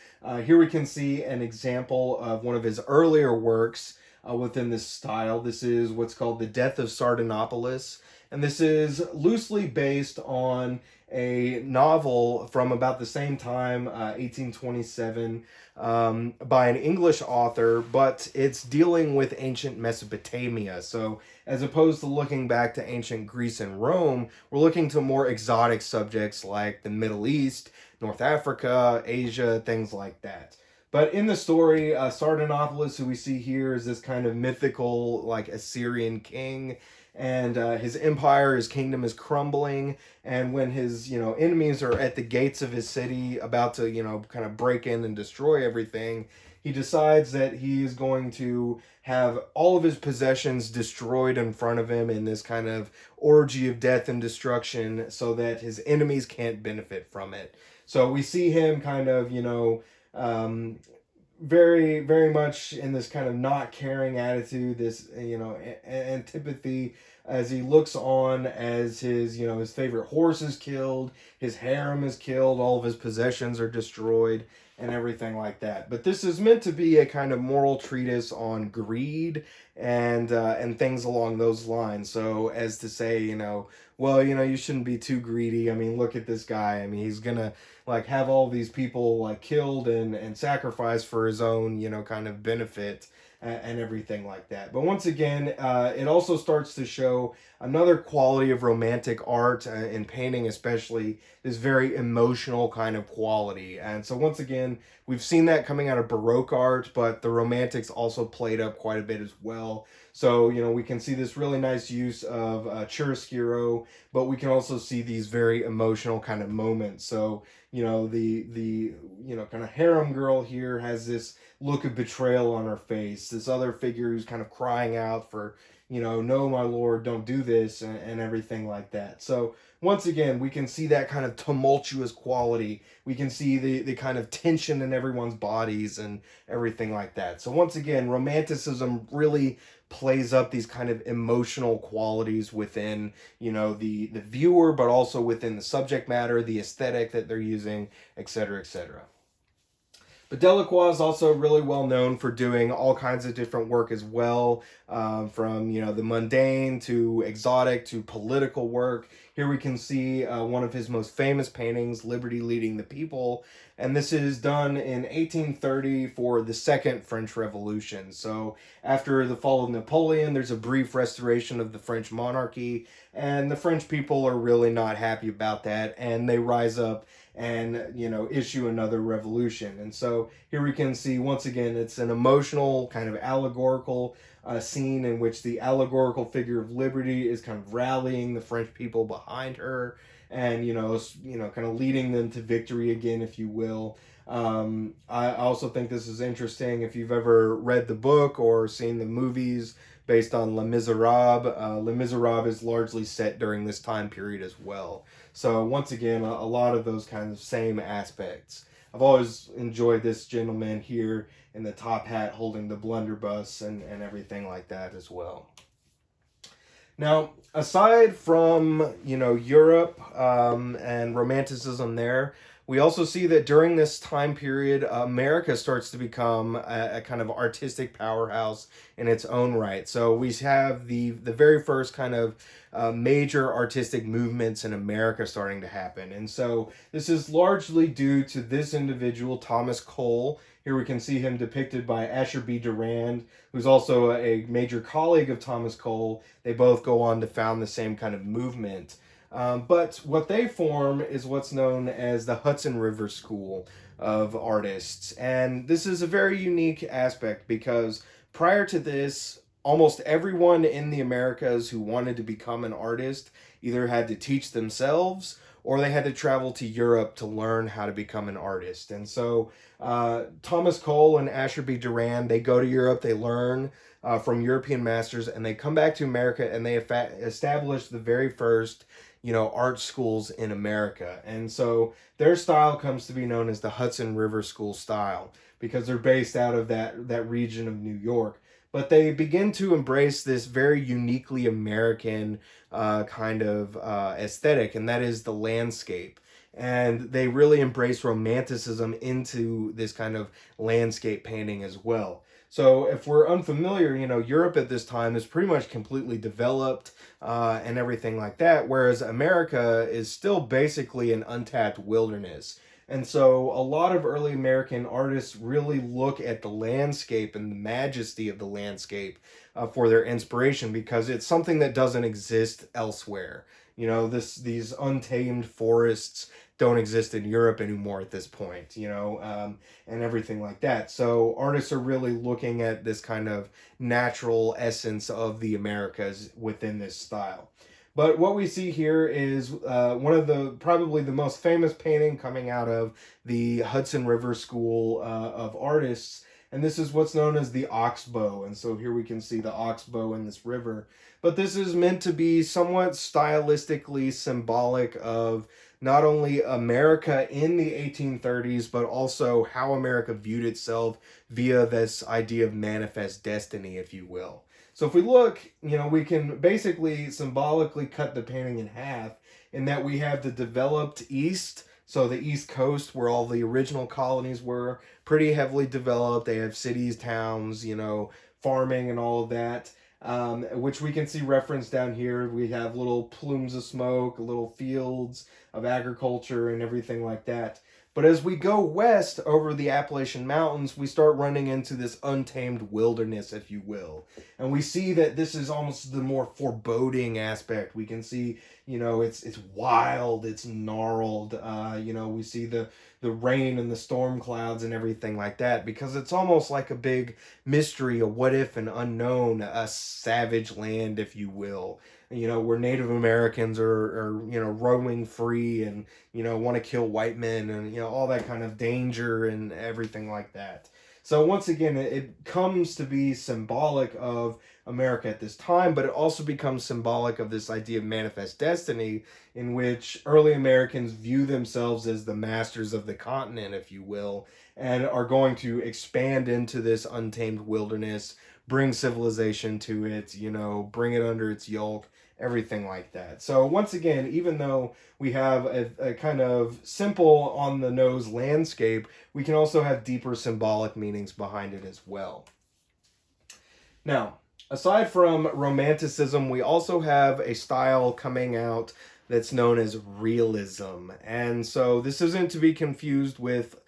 here we can see an example of one of his earlier works within this style. This is what's called The Death of Sardanapalus, and this is loosely based on a novel from about the same time, 1827, by an English author, but it's dealing with ancient Mesopotamia. So as opposed to looking back to ancient Greece and Rome, we're looking to more exotic subjects like the Middle East, North Africa, Asia, things like that. But in the story, Sardanapalus, who we see here, is this kind of mythical, like Assyrian king, and his empire, his kingdom is crumbling. And when his, enemies are at the gates of his city, about to, kind of break in and destroy everything, he decides that he is going to have all of his possessions destroyed in front of him in this kind of orgy of death and destruction, so that his enemies can't benefit from it. So we see him kind of, very, very much in this kind of not caring attitude, this, antipathy, as he looks on as his favorite horse is killed, his harem is killed, all of his possessions are destroyed, and everything like that. But this is meant to be a kind of moral treatise on greed and things along those lines. So as to say, well, you shouldn't be too greedy. I mean, look at this guy. I mean, he's gonna like have all these people like killed and sacrificed for his own, kind of benefit and everything like that. But once again, it also starts to show another quality of romantic art, in painting especially, this very emotional kind of quality. And so once again, we've seen that coming out of Baroque art, but the Romantics also played up quite a bit as well. So, we can see this really nice use of chiaroscuro, but we can also see these very emotional kind of moments. So, the kind of harem girl here has this look of betrayal on her face. This other figure who's kind of crying out for, no, my lord, don't do this, and everything like that. So once again, we can see that kind of tumultuous quality. We can see the kind of tension in everyone's bodies and everything like that. So once again, Romanticism really plays up these kind of emotional qualities within, the viewer, but also within the subject matter, the aesthetic that they're using, etc., etc. But Delacroix is also really well known for doing all kinds of different work as well, from the mundane to exotic to political work. Here we can see one of his most famous paintings, Liberty Leading the People, and this is done in 1830 for the Second French Revolution. So after the fall of Napoleon, there's a brief restoration of the French monarchy, and the French people are really not happy about that, and they rise up and issue another revolution. And so here we can see once again it's an emotional kind of allegorical scene in which the allegorical figure of liberty is kind of rallying the French people behind her, and kind of leading them to victory again, if you will. I also think this is interesting if you've ever read the book or seen the movies based on Les Miserables. Les Miserables is largely set during this time period as well. So once again, a lot of those kinds of same aspects. I've always enjoyed this gentleman here in the top hat holding the blunderbuss and everything like that as well. Now, aside from, Europe and Romanticism there, We also see that during this time period, America starts to become a kind of artistic powerhouse in its own right. So we have the very first kind of major artistic movements in America starting to happen. And so this is largely due to this individual, Thomas Cole. Here we can see him depicted by Asher B. Durand, who's also a major colleague of Thomas Cole. They both go on to found the same kind of movement. But what they form is what's known as the Hudson River School of Artists. And this is a very unique aspect because prior to this, almost everyone in the Americas who wanted to become an artist either had to teach themselves or they had to travel to Europe to learn how to become an artist. And so Thomas Cole and Asher B. Durand, they go to Europe, they learn from European masters, and they come back to America and they establish the very first art schools in America. And so their style comes to be known as the Hudson River School style because they're based out of that region of New York. But they begin to embrace this very uniquely American kind of aesthetic, and that is the landscape. And they really embrace romanticism into this kind of landscape painting as well. So if we're unfamiliar, Europe at this time is pretty much completely developed and everything like that, whereas America is still basically an untapped wilderness. And so a lot of early American artists really look at the landscape and the majesty of the landscape for their inspiration because it's something that doesn't exist elsewhere. These untamed forests don't exist in Europe anymore at this point, and everything like that. So artists are really looking at this kind of natural essence of the Americas within this style. But what we see here is one of probably the most famous painting coming out of the Hudson River School of Artists. And this is what's known as the oxbow. And so here we can see the oxbow in this river. But this is meant to be somewhat stylistically symbolic of not only America in the 1830s, but also how America viewed itself via this idea of manifest destiny, if you will. So if we look, we can basically symbolically cut the painting in half in that we have the developed East, so the East Coast where all the original colonies were pretty heavily developed. They have cities, towns, farming and all of that, which we can see referenced down here. We have little plumes of smoke, little fields of agriculture and everything like that. But as we go west over the Appalachian Mountains, we start running into this untamed wilderness, if you will. And we see that this is almost the more foreboding aspect. We can see, it's wild, it's gnarled. We see the rain and the storm clouds and everything like that because it's almost like a big mystery, a what if, an unknown, a savage land, if you will. Where Native Americans are roaming free and, want to kill white men and, all that kind of danger and everything like that. So once again, it comes to be symbolic of America at this time, but it also becomes symbolic of this idea of manifest destiny in which early Americans view themselves as the masters of the continent, if you will, and are going to expand into this untamed wilderness, bring civilization to it, bring it under its yoke, everything like that. So once again, even though we have a kind of simple on the nose landscape, we can also have deeper symbolic meanings behind it as well. Now, aside from Romanticism, we also have a style coming out that's known as realism. And so this isn't to be confused with,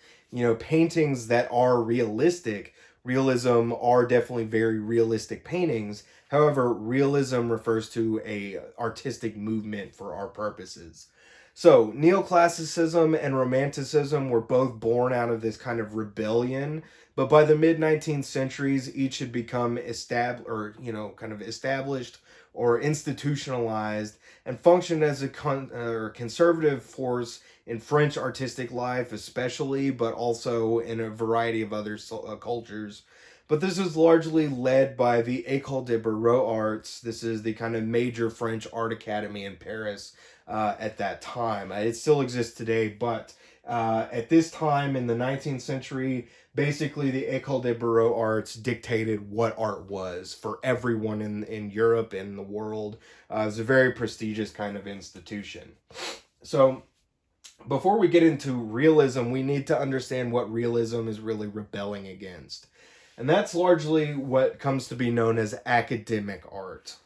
paintings that are realistic. Realism are definitely very realistic paintings. However, realism refers to a artistic movement for our purposes. So, neoclassicism and romanticism were both born out of this kind of rebellion, but by the mid 19th centuries, each had become established or institutionalized and functioned as a conservative force in French artistic life, especially, but also in a variety of other cultures. But this is largely led by the École des Beaux-Arts. This is the kind of major French art academy in Paris at that time. It still exists today, but at this time in the 19th century, basically the École des Beaux-Arts dictated what art was for everyone in Europe and the world. It was a very prestigious kind of institution. So Before we get into realism, we need to understand what realism is really rebelling against. And that's largely what comes to be known as academic art.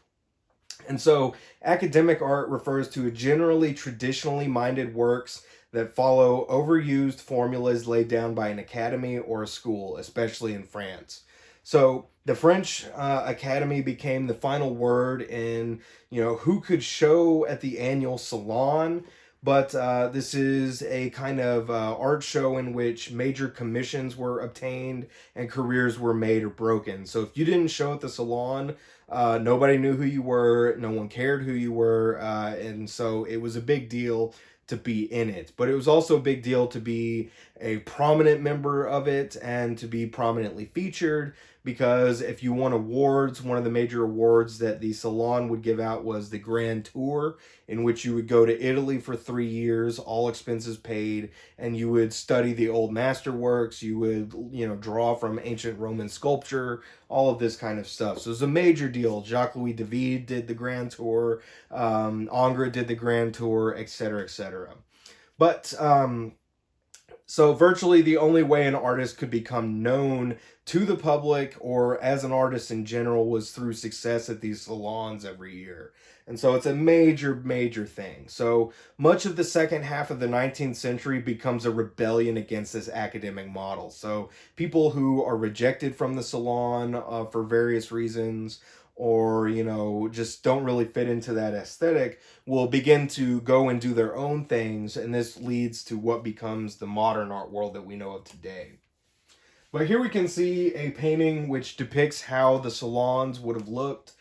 And so, academic art refers to generally traditionally minded works that follow overused formulas laid down by an academy or a school, especially in France. So, the French Academy became the final word in, who could show at the annual Salon. But this is a kind of art show in which major commissions were obtained and careers were made or broken. So if you didn't show at the Salon, nobody knew who you were. No one cared who you were. And so it was a big deal to be in it. But it was also a big deal to be a prominent member of it and to be prominently featured, because if you won awards, one of the major awards that the Salon would give out was the Grand Tour, in which you would go to Italy for 3 years, all expenses paid, and you would study the old masterworks. You would, draw from ancient Roman sculpture, all of this kind of stuff. So it's a major deal. Jacques Louis David did the Grand Tour, Ingres did the Grand Tour, etc., etc. But so virtually the only way an artist could become known to the public or as an artist in general was through success at these salons every year. And so it's a major, major thing. So much of the second half of the 19th century becomes a rebellion against this academic model. So people who are rejected from the salon for various reasons, or just don't really fit into that aesthetic, will begin to go and do their own things, and this leads to what becomes the modern art world that we know of today. But here we can see a painting which depicts how the salons would have looked.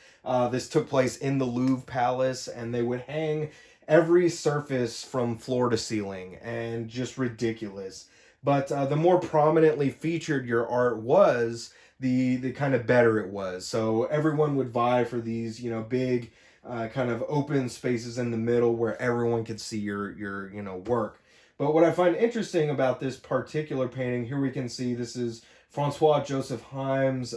This took place in the Louvre Palace, and they would hang every surface from floor to ceiling, and just ridiculous. But the more prominently featured your art was, the kind of better it was. So everyone would vie for these, big kind of open spaces in the middle where everyone could see your work. But what I find interesting about this particular painting, here we can see this is Francois Joseph Haïms,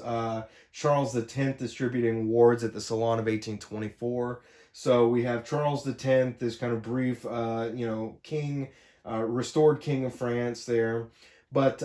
Charles X distributing awards at the Salon of 1824. So we have Charles X, this kind of brief, king, restored king of France there. But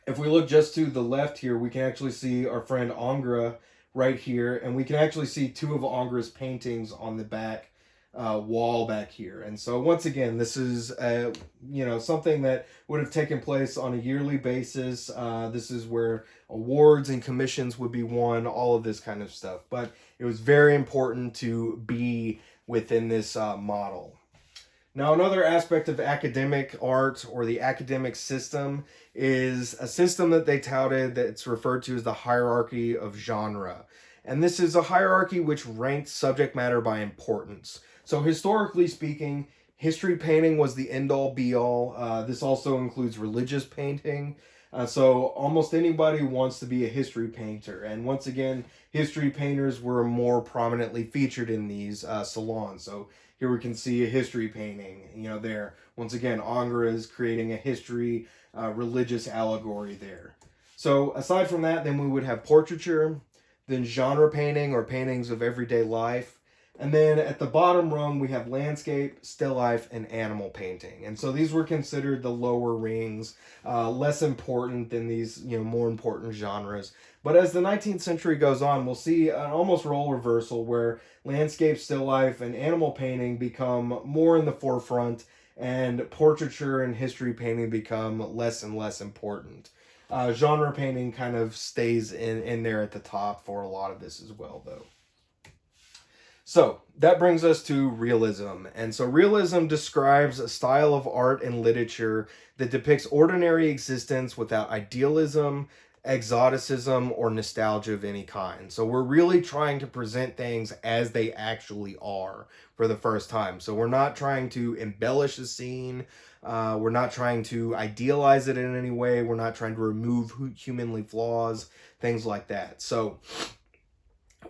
if we look just to the left here, we can actually see our friend Ingres right here, and we can actually see two of Ingres' paintings on the back wall back here. And so once again, this is something that would have taken place on a yearly basis. This is where awards and commissions would be won, all of this kind of stuff. But it was very important to be within this model. Now, another aspect of academic art, or the academic system, is a system that they touted that's referred to as the hierarchy of genre. And this is a hierarchy which ranked subject matter by importance. So historically speaking, history painting was the end-all be-all. This also includes religious painting. So almost anybody wants to be a history painter. And once again, history painters were more prominently featured in these salons. So here we can see a history painting, there. Once again, Ingres creating a history, religious allegory there. So aside from that, then we would have portraiture, then genre painting, or paintings of everyday life. And then at the bottom rung, we have landscape, still life, and animal painting. And so these were considered the lower rings, less important than these, more important genres. But as the 19th century goes on, we'll see an almost role reversal where landscape, still life, and animal painting become more in the forefront, and portraiture and history painting become less and less important. Genre painting kind of stays in there at the top for a lot of this as well, though. So that brings us to realism. And so realism describes a style of art and literature that depicts ordinary existence without idealism, exoticism, or nostalgia of any kind. So we're really trying to present things as they actually are for the first time. So we're not trying to embellish the scene. We're not trying to idealize it in any way. We're not trying to remove humanly flaws, things like that. So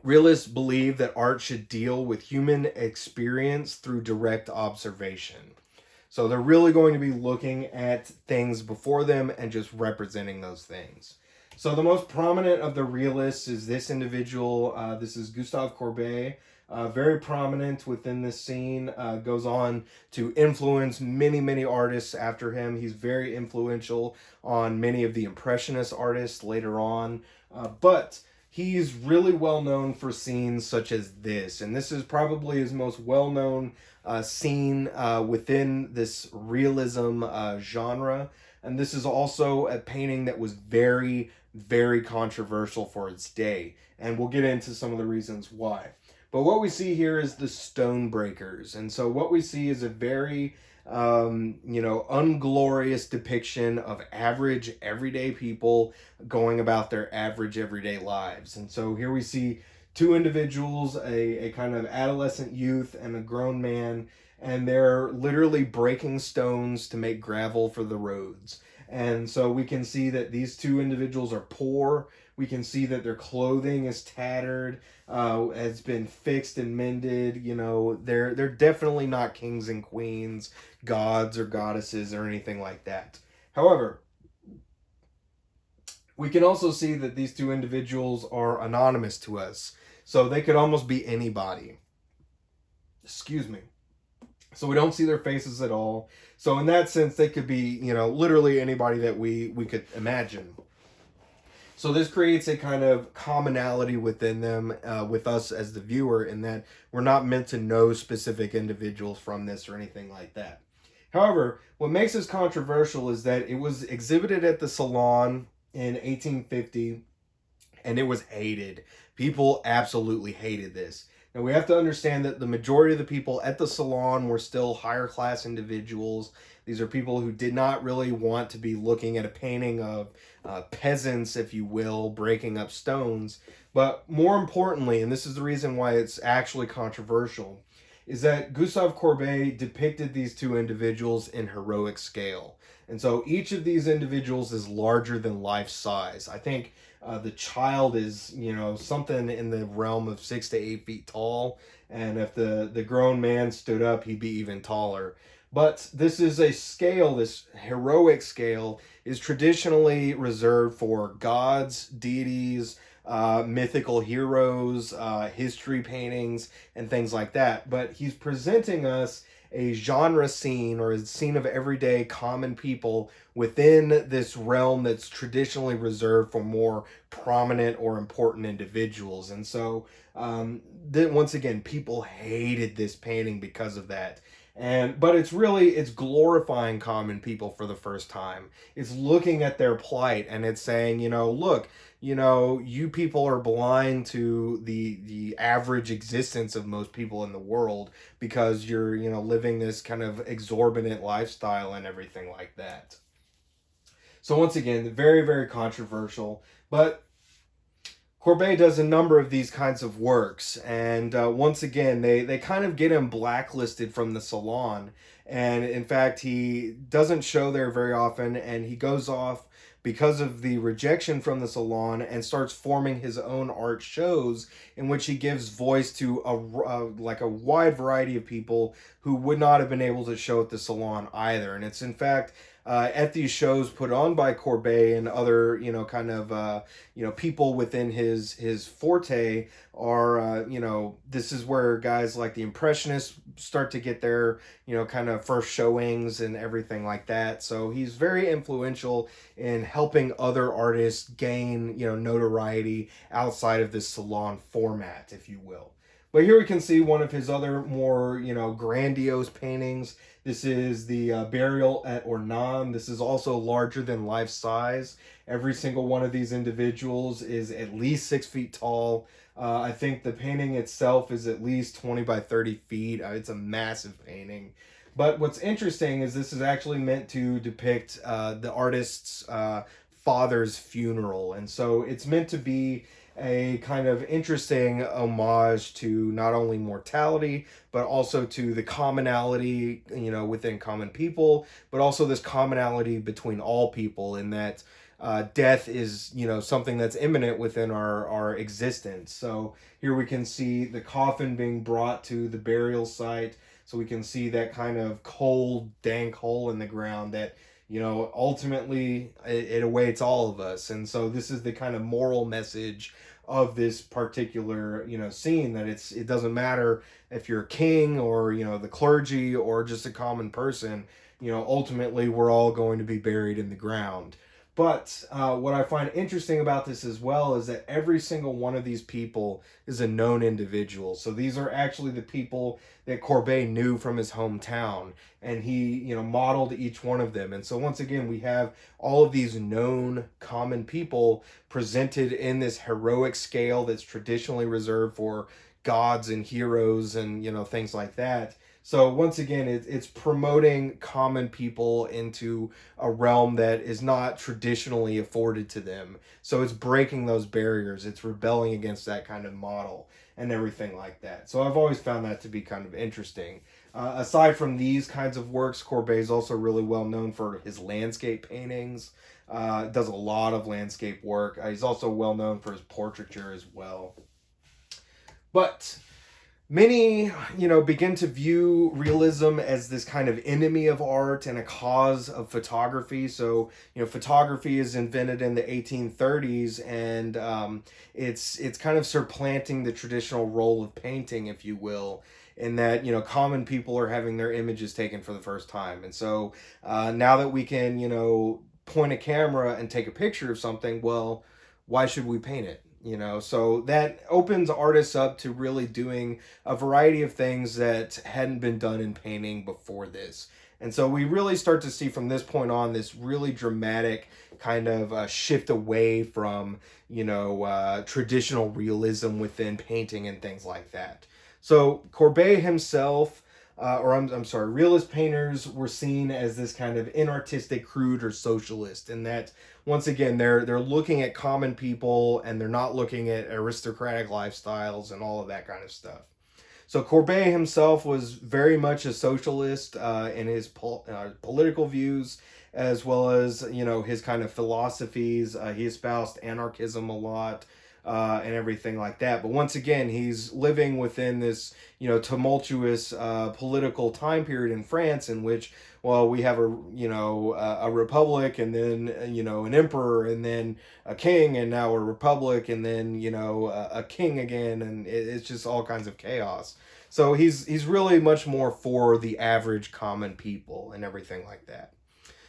realists believe that art should deal with human experience through direct observation. So they're really going to be looking at things before them and just representing those things. So the most prominent of the realists is this individual. This is Gustave Courbet. Very prominent within this scene. Goes on to influence many, many artists after him. He's very influential on many of the Impressionist artists later on. But he's really well known for scenes such as this. And this is probably his most well known scene within this realism genre. And this is also a painting that was very, very controversial for its day. And we'll get into some of the reasons why. But what we see here is the Stonebreakers. And so what we see is a very, unglorious depiction of average, everyday people going about their average, everyday lives. And so here we see two individuals, a kind of adolescent youth and a grown man, and they're literally breaking stones to make gravel for the roads. And so we can see that these two individuals are poor. We can see that their clothing is tattered, has been fixed and mended. They're definitely not kings and queens, gods or goddesses or anything like that. However, we can also see that these two individuals are anonymous to us. So they could almost be anybody. Excuse me. So we don't see their faces at all. So in that sense, they could be, literally anybody that we could imagine. So this creates a kind of commonality within them, with us as the viewer, in that we're not meant to know specific individuals from this or anything like that. However, what makes this controversial is that it was exhibited at the Salon in 1850, and it was hated. People absolutely hated this. Now we have to understand that the majority of the people at the Salon were still higher class individuals. These are people who did not really want to be looking at a painting of peasants, if you will, breaking up stones. But more importantly, and this is the reason why it's actually controversial, is that Gustave Courbet depicted these two individuals in heroic scale. And so each of these individuals is larger than life size. I think the child is, something in the realm of 6 to 8 feet tall. And if the grown man stood up, he'd be even taller. But this is a scale, this heroic scale is traditionally reserved for gods, deities, mythical heroes, history paintings, and things like that. But he's presenting us a genre scene, or a scene of everyday common people within this realm that's traditionally reserved for more prominent or important individuals. And so once again, people hated this painting because of that. But it's glorifying common people for the first time. It's looking at their plight, and it's saying, look, you people are blind to the average existence of most people in the world because you're, living this kind of exorbitant lifestyle and everything like that. So once again, very, very controversial, but Courbet does a number of these kinds of works, and once again, they kind of get him blacklisted from the Salon, and in fact, he doesn't show there very often, and he goes off because of the rejection from the Salon and starts forming his own art shows in which he gives voice to a wide variety of people who would not have been able to show at the Salon either. And it's in fact at these shows put on by Courbet and other, people within his forte are, this is where guys like the Impressionists start to get their, kind of first showings and everything like that. So he's very influential in helping other artists gain, notoriety outside of this Salon format, if you will. But here we can see one of his other more, grandiose paintings. This is the Burial at Ornans. This is also larger than life size. Every single one of these individuals is at least 6 feet tall. I think the painting itself is at least 20 by 30 feet. It's a massive painting. But what's interesting is this is actually meant to depict the artist's father's funeral. And so it's meant to be a kind of interesting homage to not only mortality, but also to the commonality, within common people, but also this commonality between all people, in that death is, something that's imminent within our existence. So here we can see the coffin being brought to the burial site. So we can see that kind of cold, dank hole in the ground that, ultimately it awaits all of us. And so this is the kind of moral message of this particular, scene, that it doesn't matter if you're a king or, the clergy or just a common person. Ultimately we're all going to be buried in the ground. But what I find interesting about this as well is that every single one of these people is a known individual. So these are actually the people that Courbet knew from his hometown, and he, modeled each one of them. And so once again, we have all of these known common people presented in this heroic scale that's traditionally reserved for gods and heroes and, things like that. So once again, it's promoting common people into a realm that is not traditionally afforded to them. So it's breaking those barriers. It's rebelling against that kind of model and everything like that. So I've always found that to be kind of interesting. Aside from these kinds of works, Courbet is also really well known for his landscape paintings. Does a lot of landscape work. He's also well known for his portraiture as well. But many, begin to view realism as this kind of enemy of art and a cause of photography. So, photography is invented in the 1830s, and it's kind of supplanting the traditional role of painting, if you will, in that, common people are having their images taken for the first time. And so now that we can, point a camera and take a picture of something, well, why should we paint it? So that opens artists up to really doing a variety of things that hadn't been done in painting before this. And so we really start to see from this point on this really dramatic kind of shift away from, traditional realism within painting and things like that. So Courbet himself, I'm sorry, realist painters were seen as this kind of inartistic, crude, or socialist, and that once again they're looking at common people and they're not looking at aristocratic lifestyles and all of that kind of stuff. So Courbet himself was very much a socialist in his political views, as well as his kind of philosophies. He espoused anarchism a lot. And everything like that. But once again, he's living within this, tumultuous political time period in France, in which, well, we have a republic, and then an emperor, and then a king, and now a republic, and then a king again, and it's just all kinds of chaos. So he's really much more for the average common people and everything like that.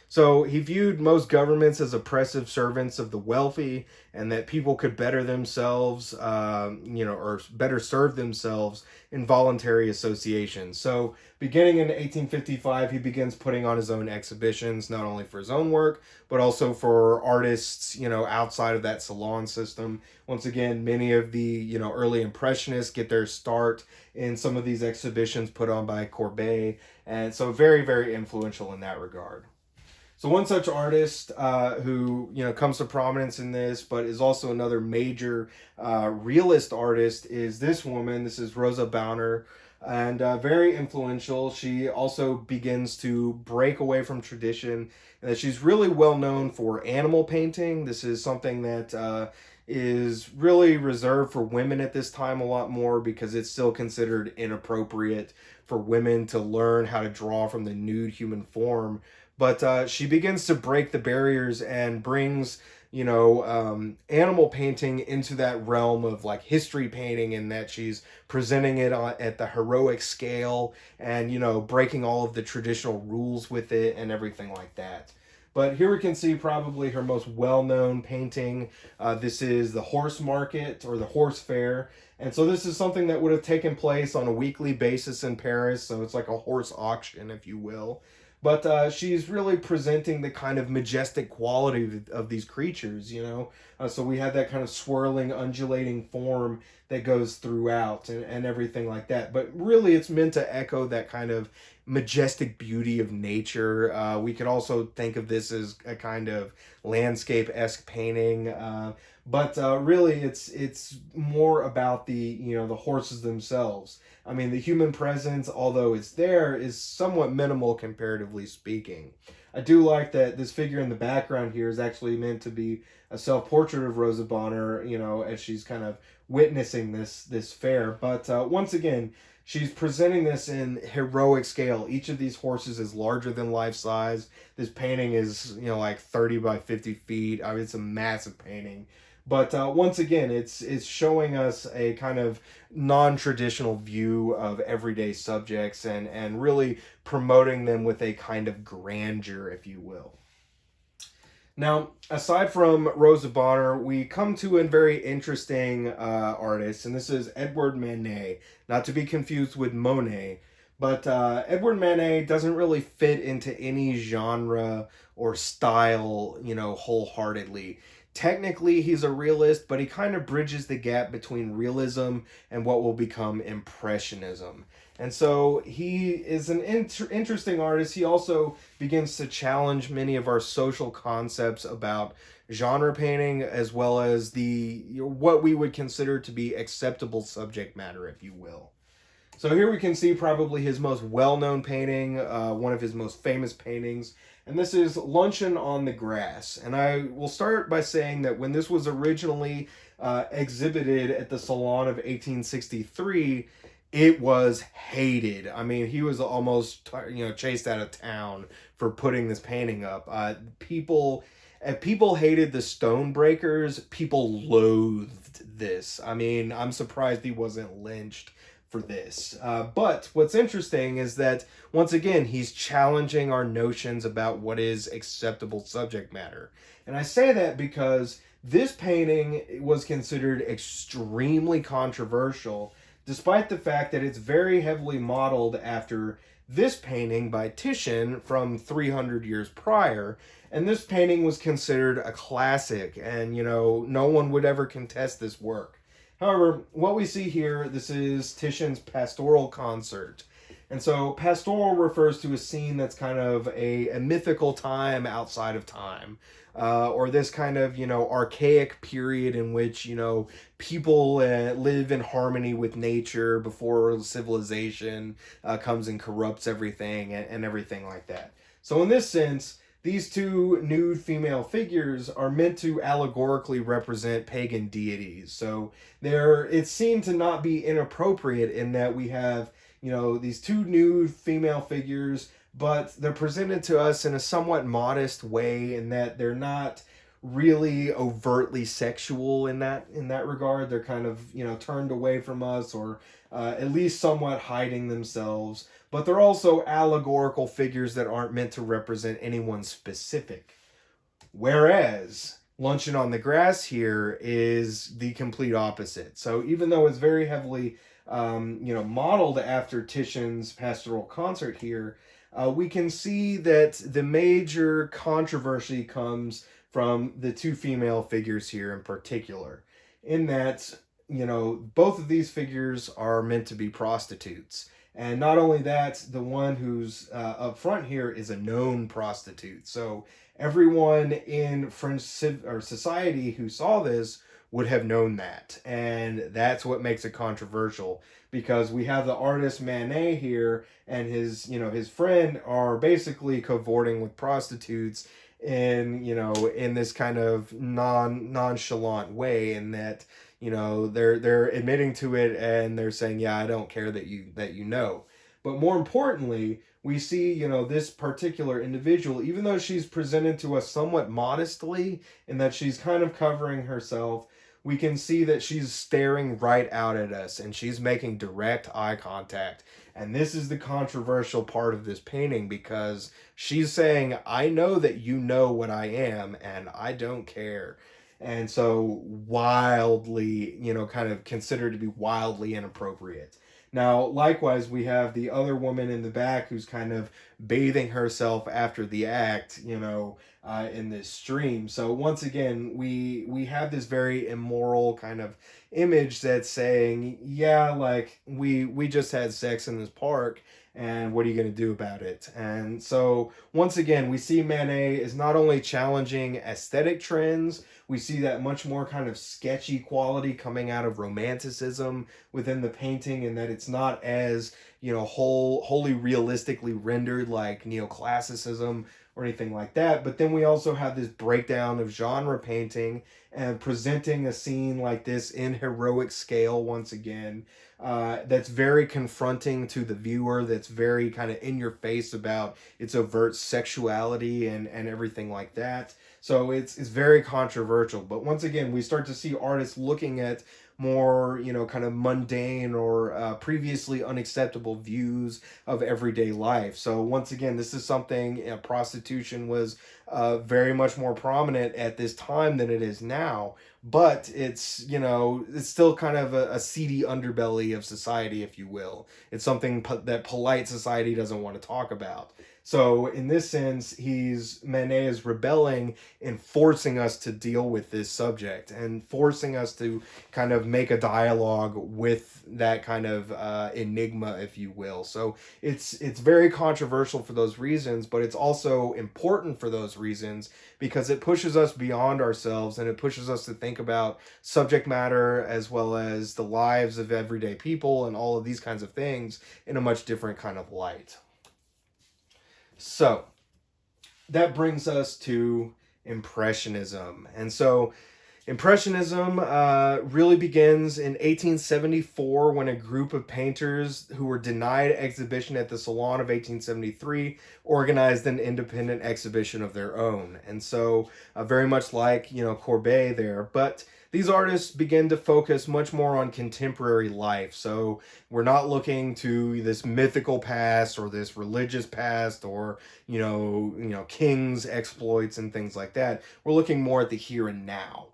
So he viewed most governments as oppressive servants of the wealthy, and that people could better themselves, or better serve themselves in voluntary associations. So beginning in 1855, he begins putting on his own exhibitions, not only for his own work, but also for artists, outside of that salon system. Once again, many of the, early Impressionists get their start in some of these exhibitions put on by Courbet. And so very, very influential in that regard. So one such artist who comes to prominence in this, but is also another major realist artist, is this woman. This is Rosa Bonheur, and very influential. She also begins to break away from tradition, and that she's really well known for animal painting. This is something that is really reserved for women at this time a lot more, because it's still considered inappropriate for women to learn how to draw from the nude human form. But she begins to break the barriers and brings, animal painting into that realm of like history painting, and that she's presenting it at the heroic scale, and, breaking all of the traditional rules with it and everything like that. But here we can see probably her most well-known painting. This is the Horse Market, or the Horse Fair. And so this is something that would have taken place on a weekly basis in Paris. So it's like a horse auction, if you will. But she's really presenting the kind of majestic quality of these creatures, So we have that kind of swirling, undulating form that goes throughout, and everything like that. But really, it's meant to echo that kind of majestic beauty of nature. We could also think of this as a kind of landscape-esque painting. But really, it's more about the horses themselves. I mean, the human presence, although it's there, is somewhat minimal comparatively speaking. I do like that this figure in the background here is actually meant to be a self-portrait of Rosa Bonheur, you know, as she's kind of witnessing this fair. But once again, she's presenting this in heroic scale. Each of these horses is larger than life size. This painting is, you know, like 30 by 50 feet. I mean, it's a massive painting. But once again, it's showing us a kind of non-traditional view of everyday subjects, and really promoting them with a kind of grandeur, if you will. Now, aside from Rosa Bonheur, we come to a very interesting artist, and this is Edward Manet, not to be confused with Monet. But Edward Manet doesn't really fit into any genre or style, you know, wholeheartedly. Technically, he's a realist, but he kind of bridges the gap between realism and what will become Impressionism. And so he is an interesting artist. He also begins to challenge many of our social concepts about genre painting, as well as the what we would consider to be acceptable subject matter, if you will. So here we can see probably his most well-known painting, one of his most famous paintings, and this is Luncheon on the Grass. And I will start by saying that when this was originally exhibited at the Salon of 1863, it was hated. I mean, he was almost, you know, chased out of town for putting this painting up. People hated the Stonebreakers. People loathed this. I mean, I'm surprised he wasn't lynched for this. But what's interesting is that, once again, he's challenging our notions about what is acceptable subject matter. And I say that because this painting was considered extremely controversial, despite the fact that it's very heavily modeled after this painting by Titian from 300 years prior. And this painting was considered a classic, and, you know, no one would ever contest this work. However, what we see here, this is Titian's Pastoral Concert. And so pastoral refers to a scene that's kind of a mythical time outside of time. Or this kind of, you know, archaic period in which, you know, people live in harmony with nature before civilization comes and corrupts everything, and everything like that. So in this sense, these two nude female figures are meant to allegorically represent pagan deities. So it's seen to not be inappropriate in that we have, you know, these two nude female figures, but they're presented to us in a somewhat modest way, in that they're not really overtly sexual in that regard. They're kind of, you know, turned away from us, or at least somewhat hiding themselves. But they're also allegorical figures that aren't meant to represent anyone specific. Whereas Luncheon on the Grass here is the complete opposite. So even though it's very heavily, you know, modeled after Titian's Pastoral Concert here, we can see that the major controversy comes from the two female figures here in particular, in that, you know, both of these figures are meant to be prostitutes. And not only that, the one who's up front here is a known prostitute. So everyone in French society who saw this would have known that. And that's what makes it controversial, because we have the artist Manet here, and his, you know, his friend are basically cavorting with prostitutes in, you know, in this kind of nonchalant way, in that, you know, they're admitting to it, and they're saying, yeah, I don't care that you know. But more importantly, we see, you know, this particular individual, even though she's presented to us somewhat modestly, in that she's kind of covering herself, we can see that she's staring right out at us, and she's making direct eye contact. And this is the controversial part of this painting, because she's saying, I know that you know what I am, and I don't care. And so wildly, you know, kind of considered to be wildly inappropriate. Now, likewise, we have the other woman in the back who's kind of bathing herself after the act, you know, in this stream. So once again, we have this very immoral kind of image that's saying, yeah, like we just had sex in this park, and what are you going to do about it? And so once again, we see Manet is not only challenging aesthetic trends, we see that much more kind of sketchy quality coming out of romanticism within the painting, and that it's not as, you know, wholly realistically rendered like neoclassicism or anything like that. But then we also have this breakdown of genre painting and presenting a scene like this in heroic scale once again. That's very confronting to the viewer, that's very kind of in your face about its overt sexuality and everything like that. So it's very controversial. But once again, we start to see artists looking at more, kind of mundane or previously unacceptable views of everyday life. So once again, this is something, prostitution was very much more prominent at this time than it is now. But it's still kind of a seedy underbelly of society, if you will. It's something that polite society doesn't want to talk about. So in this sense, Manet is rebelling and forcing us to deal with this subject and forcing us to kind of make a dialogue with that kind of enigma, if you will. So it's very controversial for those reasons, but it's also important for those reasons because it pushes us beyond ourselves and it pushes us to think about subject matter as well as the lives of everyday people and all of these kinds of things in a much different kind of light. So that brings us to Impressionism. And so Impressionism really begins in 1874 when a group of painters who were denied exhibition at the Salon of 1873 organized an independent exhibition of their own. And so very much like, Courbet there, but these artists begin to focus much more on contemporary life. So we're not looking to this mythical past or this religious past or, kings' exploits and things like that. We're looking more at the here and now.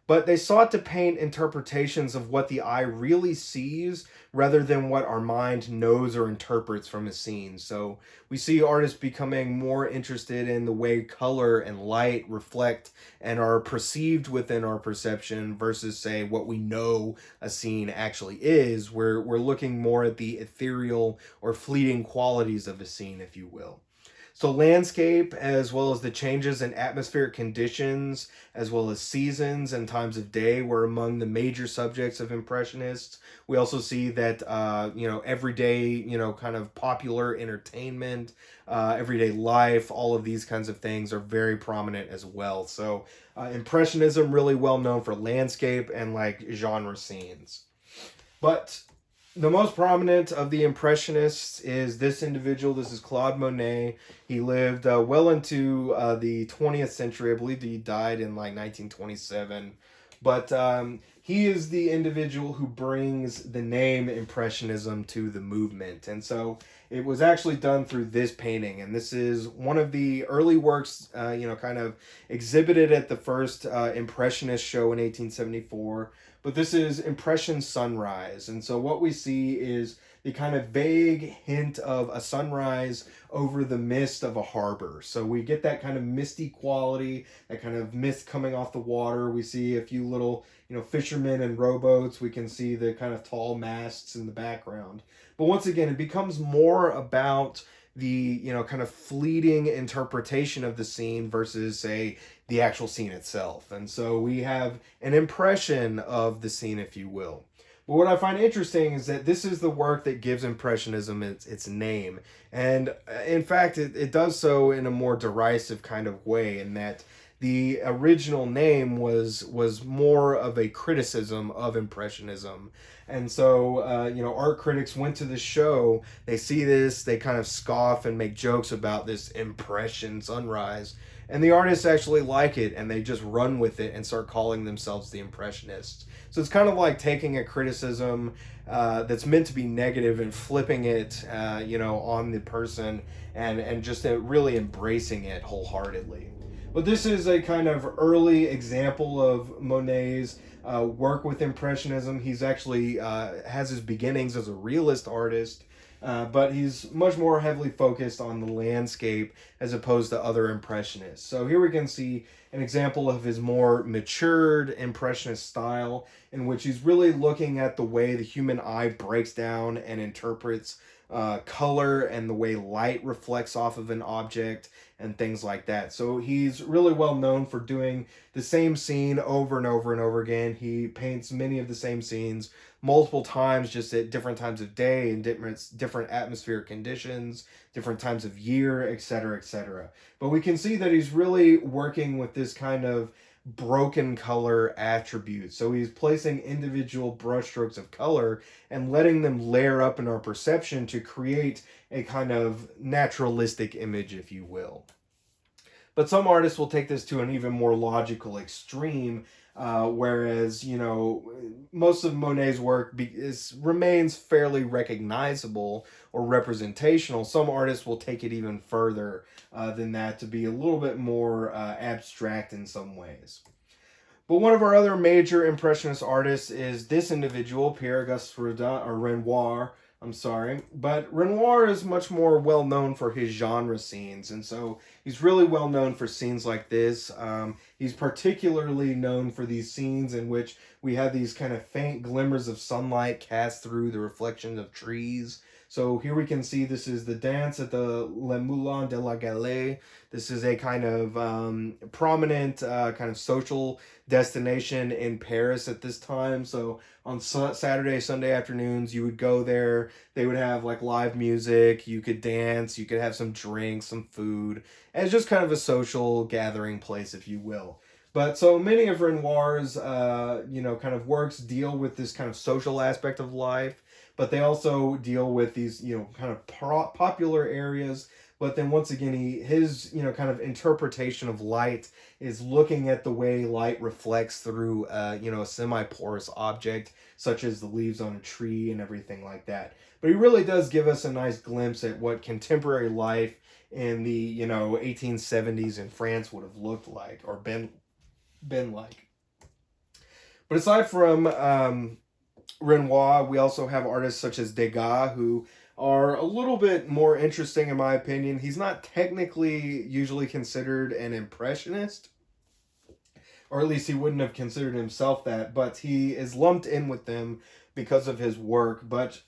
But they sought to paint interpretations of what the eye really sees rather than what our mind knows or interprets from a scene. So we see artists becoming more interested in the way color and light reflect and are perceived within our perception versus, say, what we know a scene actually is. We're looking more at the ethereal or fleeting qualities of a scene, if you will. So landscape, as well as the changes in atmospheric conditions, as well as seasons and times of day, were among the major subjects of Impressionists. We also see that, everyday, kind of popular entertainment, everyday life, all of these kinds of things are very prominent as well. So Impressionism really well known for landscape and like genre scenes. But the most prominent of the Impressionists is this individual. This is Claude Monet. He lived well into the 20th century. I believe he died in like 1927. But he is the individual who brings the name Impressionism to the movement. And so it was actually done through this painting. And this is one of the early works, kind of exhibited at the first Impressionist show in 1874. But this is Impression Sunrise. And so what we see is the kind of vague hint of a sunrise over the mist of a harbor. So we get that kind of misty quality, that kind of mist coming off the water. We see a few little, fishermen and rowboats. We can see the kind of tall masts in the background. But once again, it becomes more about the, kind of fleeting interpretation of the scene versus, say, the actual scene itself. And so we have an impression of the scene, if you will. But what I find interesting is that this is the work that gives Impressionism its name. And in fact, it does so in a more derisive kind of way, in that the original name was more of a criticism of Impressionism. And so, art critics went to the show, they see this, they kind of scoff and make jokes about this Impression Sunrise. And the artists actually like it, and they just run with it and start calling themselves the Impressionists. So it's kind of like taking a criticism that's meant to be negative and flipping it, on the person and just really embracing it wholeheartedly. But this is a kind of early example of Monet's work with Impressionism. He's actually has his beginnings as a realist artist. But he's much more heavily focused on the landscape as opposed to other Impressionists. So here we can see an example of his more matured Impressionist style, in which he's really looking at the way the human eye breaks down and interprets color and the way light reflects off of an object and things like that. So he's really well known for doing the same scene over and over and over again. He paints many of the same scenes multiple times, just at different times of day and different atmospheric conditions, different times of year, etc., etc. But we can see that he's really working with this kind of broken color attribute. So he's placing individual brushstrokes of color and letting them layer up in our perception to create a kind of naturalistic image, if you will. But some artists will take this to an even more logical extreme, whereas, most of Monet's work remains fairly recognizable or representational. Some artists will take it even further than that to be a little bit more abstract in some ways. But one of our other major Impressionist artists is this individual, Pierre-Auguste Renoir. I'm sorry. But Renoir is much more well known for his genre scenes, and so he's really well known for scenes like this. He's particularly known for these scenes in which we have these kind of faint glimmers of sunlight cast through the reflections of trees. So here we can see this is the dance at the Le Moulin de la Galette. This is a kind of prominent kind of social destination in Paris at this time. So on Saturday, Sunday afternoons, you would go there. They would have like live music. You could dance. You could have some drinks, some food. And it's just kind of a social gathering place, if you will. But so many of Renoir's, kind of works deal with this kind of social aspect of life, but they also deal with these, kind of popular areas. But then once again, his kind of interpretation of light is looking at the way light reflects through, a semi-porous object, such as the leaves on a tree and everything like that. But he really does give us a nice glimpse at what contemporary life in the, 1870s in France would have looked like or been like. But aside from Renoir, we also have artists such as Degas, who are a little bit more interesting in my opinion. He's not technically usually considered an impressionist, or at least he wouldn't have considered himself that, but he is lumped in with them because of his work. But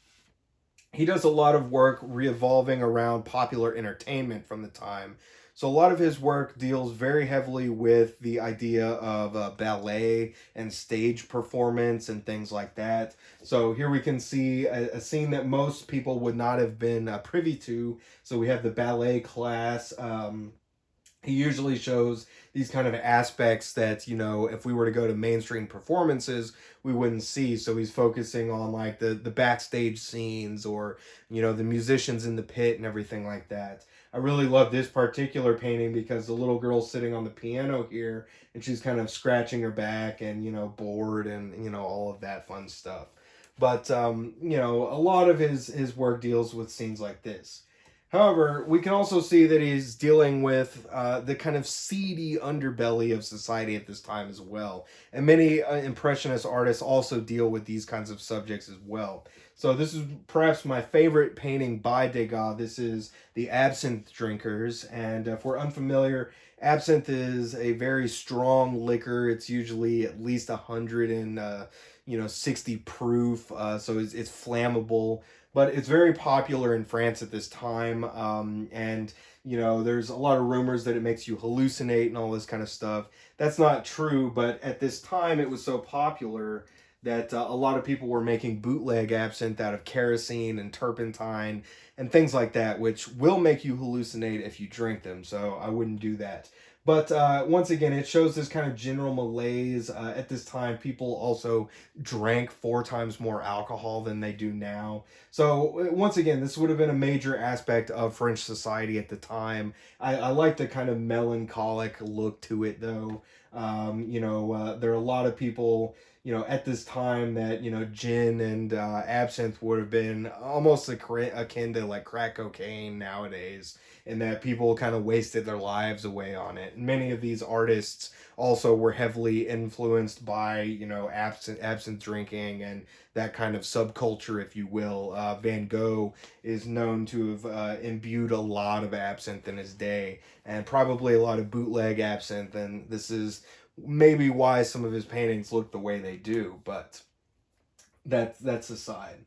he does a lot of work revolving around popular entertainment from the time. So a lot of his work deals very heavily with the idea of ballet and stage performance and things like that. So here we can see a scene that most people would not have been privy to. So we have the ballet class. He usually shows these kind of aspects that, if we were to go to mainstream performances, we wouldn't see. So he's focusing on like the backstage scenes or, the musicians in the pit and everything like that. I really love this particular painting because the little girl's sitting on the piano here and she's kind of scratching her back and, bored and, all of that fun stuff. But, a lot of his work deals with scenes like this. However, we can also see that he's dealing with the kind of seedy underbelly of society at this time as well. And many Impressionist artists also deal with these kinds of subjects as well. So this is perhaps my favorite painting by Degas. This is The Absinthe Drinkers. And if we're unfamiliar, absinthe is a very strong liquor. It's usually at least 160 proof. So it's flammable. But it's very popular in France at this time, and there's a lot of rumors that it makes you hallucinate and all this kind of stuff. That's not true, but at this time it was so popular that a lot of people were making bootleg absinthe out of kerosene and turpentine and things like that, which will make you hallucinate if you drink them, so I wouldn't do that. But once again, it shows this kind of general malaise. At this time, people also drank 4 times more alcohol than they do now. So once again, this would have been a major aspect of French society at the time. I like the kind of melancholic look to it, though. There are a lot of people, at this time that, gin and absinthe would have been almost akin to like crack cocaine nowadays, and that people kind of wasted their lives away on it. And many of these artists also were heavily influenced by, absinthe drinking and that kind of subculture, if you will. Van Gogh is known to have imbued a lot of absinthe in his day, and probably a lot of bootleg absinthe. And this is maybe why some of his paintings look the way they do, but that's aside.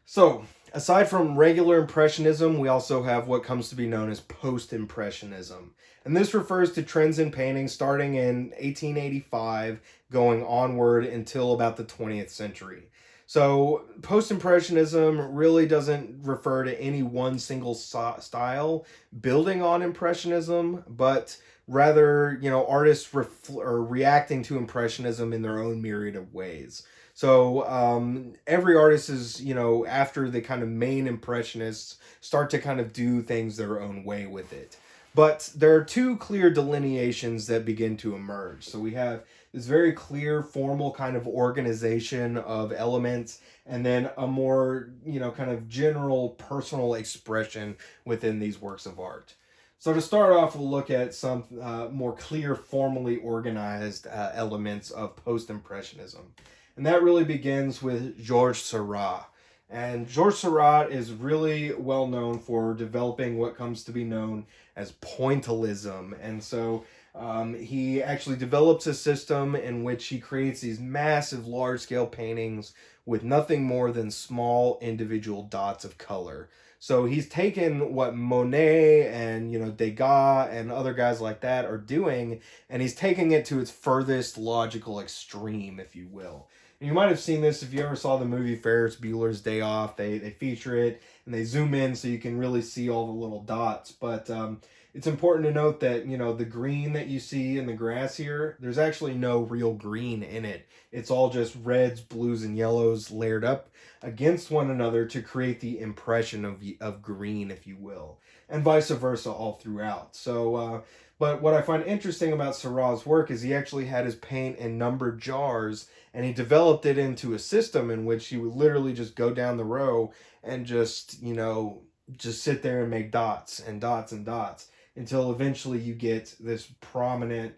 So, aside from regular Impressionism, we also have what comes to be known as Post-Impressionism. And this refers to trends in painting starting in 1885, going onward until about the 20th century. So, Post-Impressionism really doesn't refer to any one single style building on Impressionism, but rather, artists are reacting to Impressionism in their own myriad of ways. So every artist is, after the kind of main Impressionists start to kind of do things their own way with it. But there are two clear delineations that begin to emerge. So we have this very clear formal kind of organization of elements, and then a more, kind of general personal expression within these works of art. So to start off, we'll look at some more clear, formally organized elements of Post-Impressionism. And that really begins with Georges Seurat. And Georges Seurat is really well known for developing what comes to be known as pointillism. And so he actually develops a system in which he creates these massive large-scale paintings with nothing more than small individual dots of color. So he's taken what Monet and, Degas and other guys like that are doing, and he's taking it to its furthest logical extreme, if you will. And you might have seen this if you ever saw the movie Ferris Bueller's Day Off. They feature it, and they zoom in so you can really see all the little dots. But it's important to note that, the green that you see in the grass here, there's actually no real green in it. It's all just reds, blues, and yellows layered up against one another to create the impression of green, if you will, and vice versa all throughout. So, but what I find interesting about Seurat's work is he actually had his paint in numbered jars, and he developed it into a system in which he would literally just go down the row and just sit there and make dots and dots and dots until eventually you get this prominent,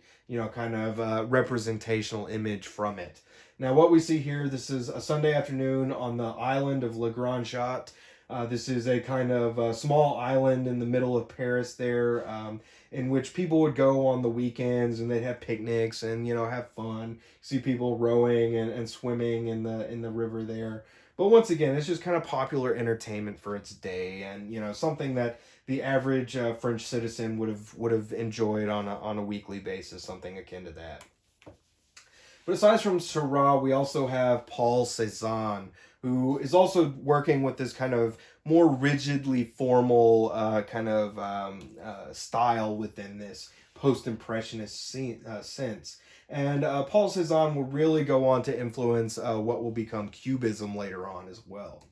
kind of representational image from it. Now, what we see here, this is a Sunday afternoon on the island of La Grande Jatte. This is a kind of small island in the middle of Paris there, in which people would go on the weekends and they'd have picnics and, have fun. See people rowing and swimming in the river there. But once again, it's just kind of popular entertainment for its day, and, something that the average French citizen would have enjoyed on a weekly basis, something akin to that. But aside from Seurat, we also have Paul Cézanne, who is also working with this kind of more rigidly formal style within this post-impressionist sense. And Paul Cézanne will really go on to influence what will become Cubism later on as well.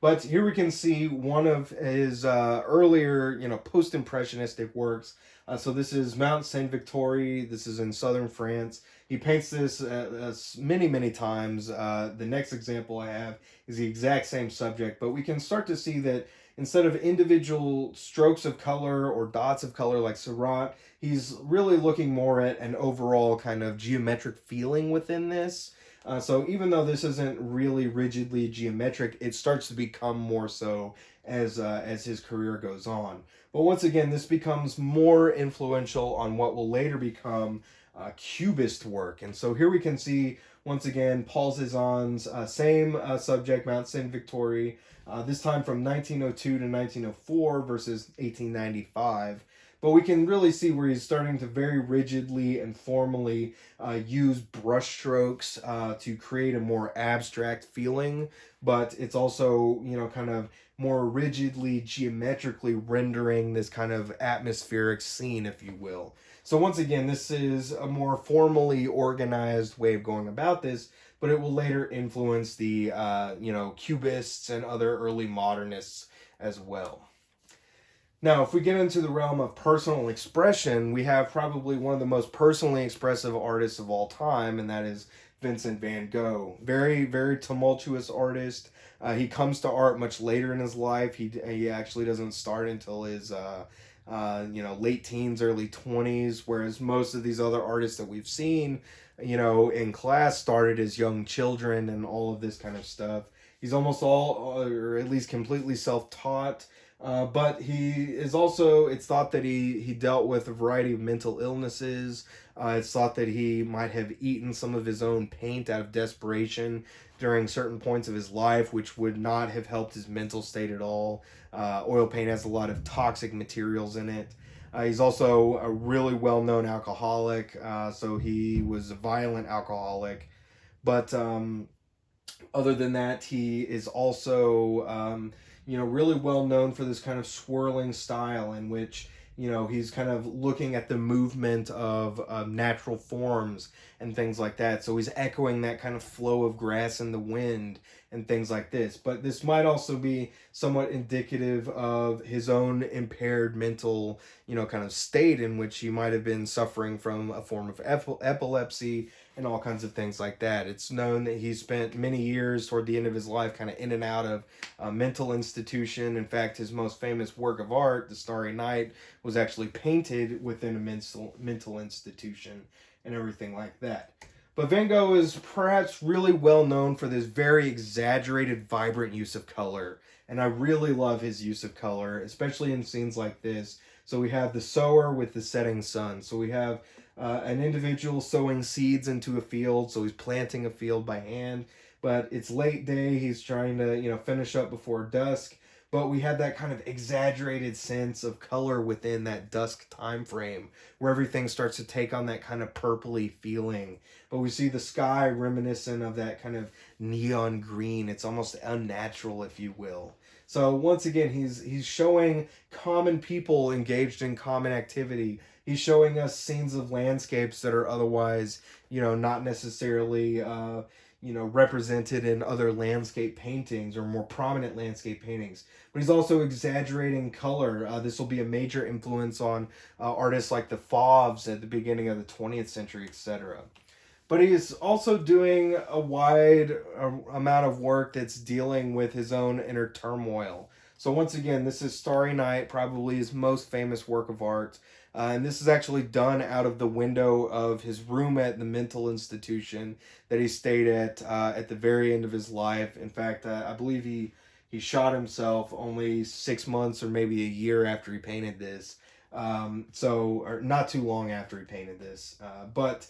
But here we can see one of his earlier, post-impressionistic works. So this is Mount Saint-Victor. This is in southern France. He paints this many, many times. The next example I have is the exact same subject, but we can start to see that instead of individual strokes of color or dots of color like Seurat, he's really looking more at an overall kind of geometric feeling within this. So even though this isn't really rigidly geometric, it starts to become more so as his career goes on. But once again, this becomes more influential on what will later become Cubist work. And so here we can see, once again, Paul Cézanne's same subject, Mount Saint-Victor, this time from 1902 to 1904 versus 1895. But we can really see where he's starting to very rigidly and formally use brushstrokes to create a more abstract feeling, but it's also, kind of more rigidly, geometrically rendering this kind of atmospheric scene, if you will. So once again, this is a more formally organized way of going about this, but it will later influence the, Cubists and other early modernists as well. Now, if we get into the realm of personal expression, we have probably one of the most personally expressive artists of all time, and that is Vincent van Gogh. Very, very tumultuous artist. He comes to art much later in his life. He actually doesn't start until his late teens, early 20s, whereas most of these other artists that we've seen, in class started as young children and all of this kind of stuff. He's almost all, or at least completely self-taught. But he is also, it's thought that he dealt with a variety of mental illnesses. It's thought that he might have eaten some of his own paint out of desperation during certain points of his life, which would not have helped his mental state at all. Oil paint has a lot of toxic materials in it. He's also a really well known alcoholic, so he was a violent alcoholic. But other than that, he is also, really well known for this kind of swirling style in which, he's kind of looking at the movement of natural forms and things like that. So he's echoing that kind of flow of grass in the wind and things like this. But this might also be somewhat indicative of his own impaired mental, kind of state in which he might have been suffering from a form of epilepsy and all kinds of things like that. It's known that he spent many years toward the end of his life kind of in and out of a mental institution. In fact, his most famous work of art, The Starry Night, was actually painted within a mental institution and everything like that. But Van Gogh is perhaps really well known for this very exaggerated, vibrant use of color. And I really love his use of color, especially in scenes like this. So we have the sower with the setting sun. So we have an individual sowing seeds into a field. So he's planting a field by hand. But it's late day. He's trying to, finish up before dusk. But we have that kind of exaggerated sense of color within that dusk time frame where everything starts to take on that kind of purpley feeling. But we see the sky reminiscent of that kind of neon green. It's almost unnatural, if you will. So once again, he's showing common people engaged in common activity. He's showing us scenes of landscapes that are otherwise, not necessarily represented in other landscape paintings or more prominent landscape paintings. But he's also exaggerating color. This will be a major influence on artists like the Fauves at the beginning of the 20th century, etc. But he is also doing a wide amount of work that's dealing with his own inner turmoil. So once again, this is Starry Night, probably his most famous work of art. And this is actually done out of the window of his room at the mental institution that he stayed at the very end of his life. In fact, I believe he shot himself only 6 months or maybe a year after he painted this. Or not too long after he painted this. But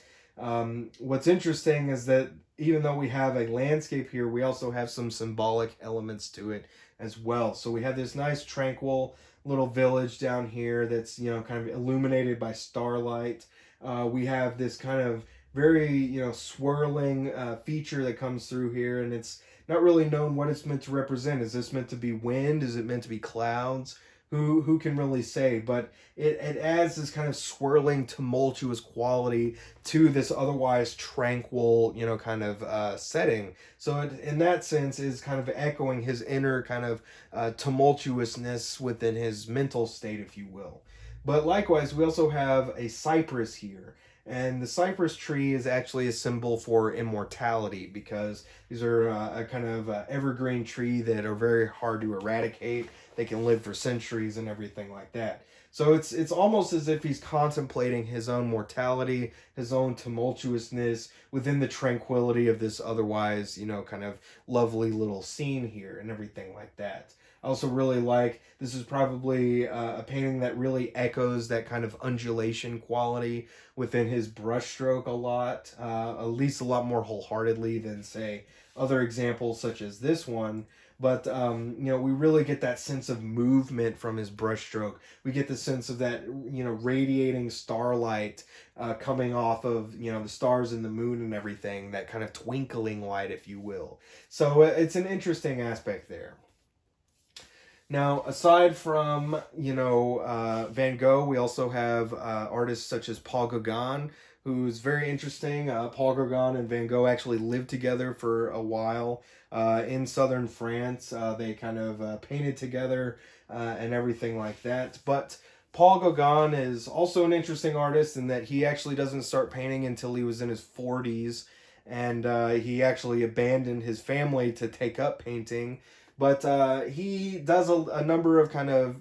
what's interesting is that even though we have a landscape here, we also have some symbolic elements to it as well. So we have this nice tranquil little village down here that's kind of illuminated by starlight. We have this kind of very swirling feature that comes through here, and it's not really known what it's meant to represent. Is this meant to be wind? Is it meant to be clouds? Who can really say? But it adds this kind of swirling, tumultuous quality to this otherwise tranquil, kind of setting. So in that sense is kind of echoing his inner kind of tumultuousness within his mental state, if you will. But likewise, we also have a cypress here. And the cypress tree is actually a symbol for immortality because these are a kind of evergreen tree that are very hard to eradicate. They can live for centuries and everything like that. So it's almost as if he's contemplating his own mortality, his own tumultuousness within the tranquility of this otherwise, kind of lovely little scene here and everything like that. I also really like, this is probably a painting that really echoes that kind of undulation quality within his brushstroke a lot, at least a lot more wholeheartedly than, say, other examples such as this one. But, we really get that sense of movement from his brushstroke. We get the sense of that, radiating starlight coming off of, the stars and the moon and everything, that kind of twinkling light, if you will. So it's an interesting aspect there. Now, aside from, Van Gogh, we also have artists such as Paul Gauguin, who's very interesting. Paul Gauguin and Van Gogh actually lived together for a while in southern France. They kind of painted together and everything like that. But Paul Gauguin is also an interesting artist in that he actually doesn't start painting until he was in his 40s. and he actually abandoned his family to take up painting. But he does a number of kind of,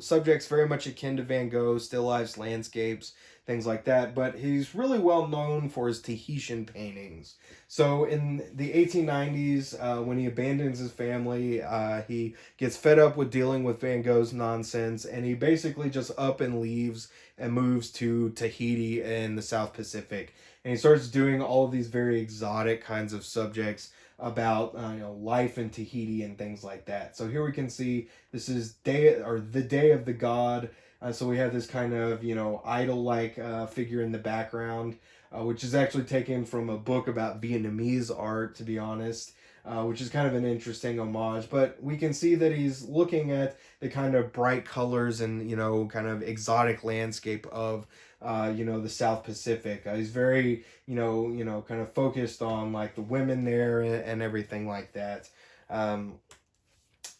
subjects very much akin to Van Gogh, still lifes, landscapes, things like that. But he's really well known for his Tahitian paintings. So in the 1890s, when he abandons his family, he gets fed up with dealing with Van Gogh's nonsense, and he basically just up and leaves and moves to Tahiti in the South Pacific. And he starts doing all of these very exotic kinds of subjects about life in Tahiti and things like that. So here we can see this is the day of the god. So we have this kind of idol like figure in the background, which is actually taken from a book about Vietnamese art, to be honest. Which is kind of an interesting homage, but we can see that he's looking at the kind of bright colors and kind of exotic landscape of the South Pacific. He's very kind of focused on like the women there and everything like that.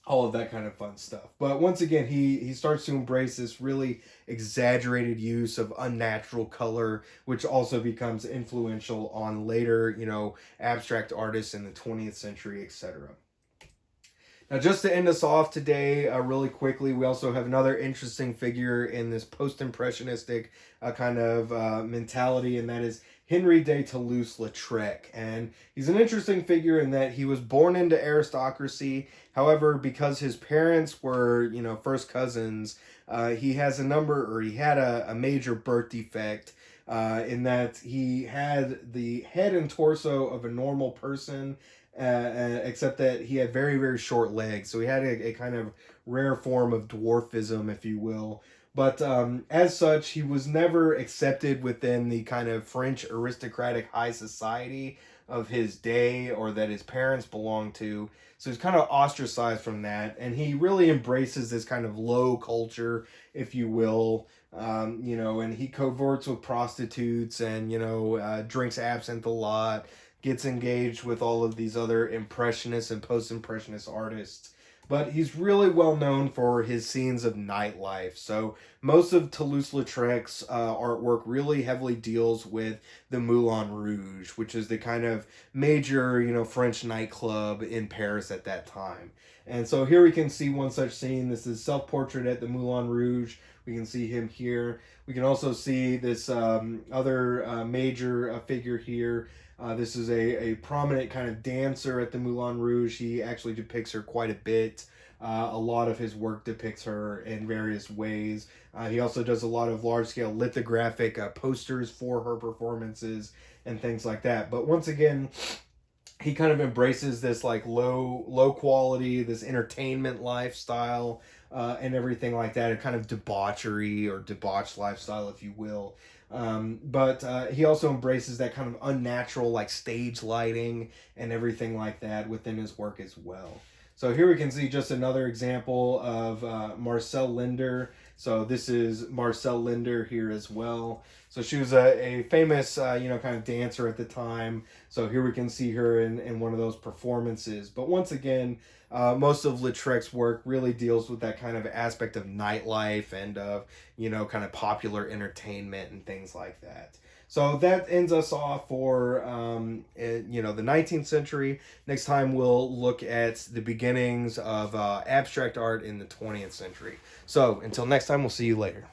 All of that kind of fun stuff. But once again, he starts to embrace this really exaggerated use of unnatural color, which also becomes influential on later, abstract artists in the 20th century, etc. Now, just to end us off today, really quickly, we also have another interesting figure in this post-impressionistic kind of mentality, and that is Henri de Toulouse-Lautrec. And he's an interesting figure in that he was born into aristocracy. However, because his parents were, first cousins, he had a major birth defect in that he had the head and torso of a normal person, except that he had very, very short legs. So he had a kind of rare form of dwarfism, if you will. But as such, he was never accepted within the kind of French aristocratic high society of his day or that his parents belonged to. So he's kind of ostracized from that. And he really embraces this kind of low culture, if you will. And he coverts with prostitutes and, drinks absinthe a lot, gets engaged with all of these other impressionist and post-impressionist artists. But he's really well known for his scenes of nightlife. So most of Toulouse-Lautrec's artwork really heavily deals with the Moulin Rouge, which is the kind of major, French nightclub in Paris at that time. And so here we can see one such scene. This is Self-Portrait at the Moulin Rouge. We can see him here. We can also see this other major figure here. This is a prominent kind of dancer at the Moulin Rouge. He actually depicts her quite a bit. A lot of his work depicts her in various ways. He also does a lot of large-scale lithographic posters for her performances and things like that. But once again, he kind of embraces this like low quality, this entertainment lifestyle, and everything like that, a kind of debauchery or debauched lifestyle, if you will. But he also embraces that kind of unnatural like stage lighting and everything like that within his work as well. So here we can see just another example of Marcel Linder. So this is Marcel Linder here as well. So she was a famous, kind of dancer at the time. So here we can see her in one of those performances. But once again, most of Lautrec's work really deals with that kind of aspect of nightlife and of, kind of popular entertainment and things like that. So that ends us off for, the 19th century. Next time we'll look at the beginnings of abstract art in the 20th century. So until next time, we'll see you later.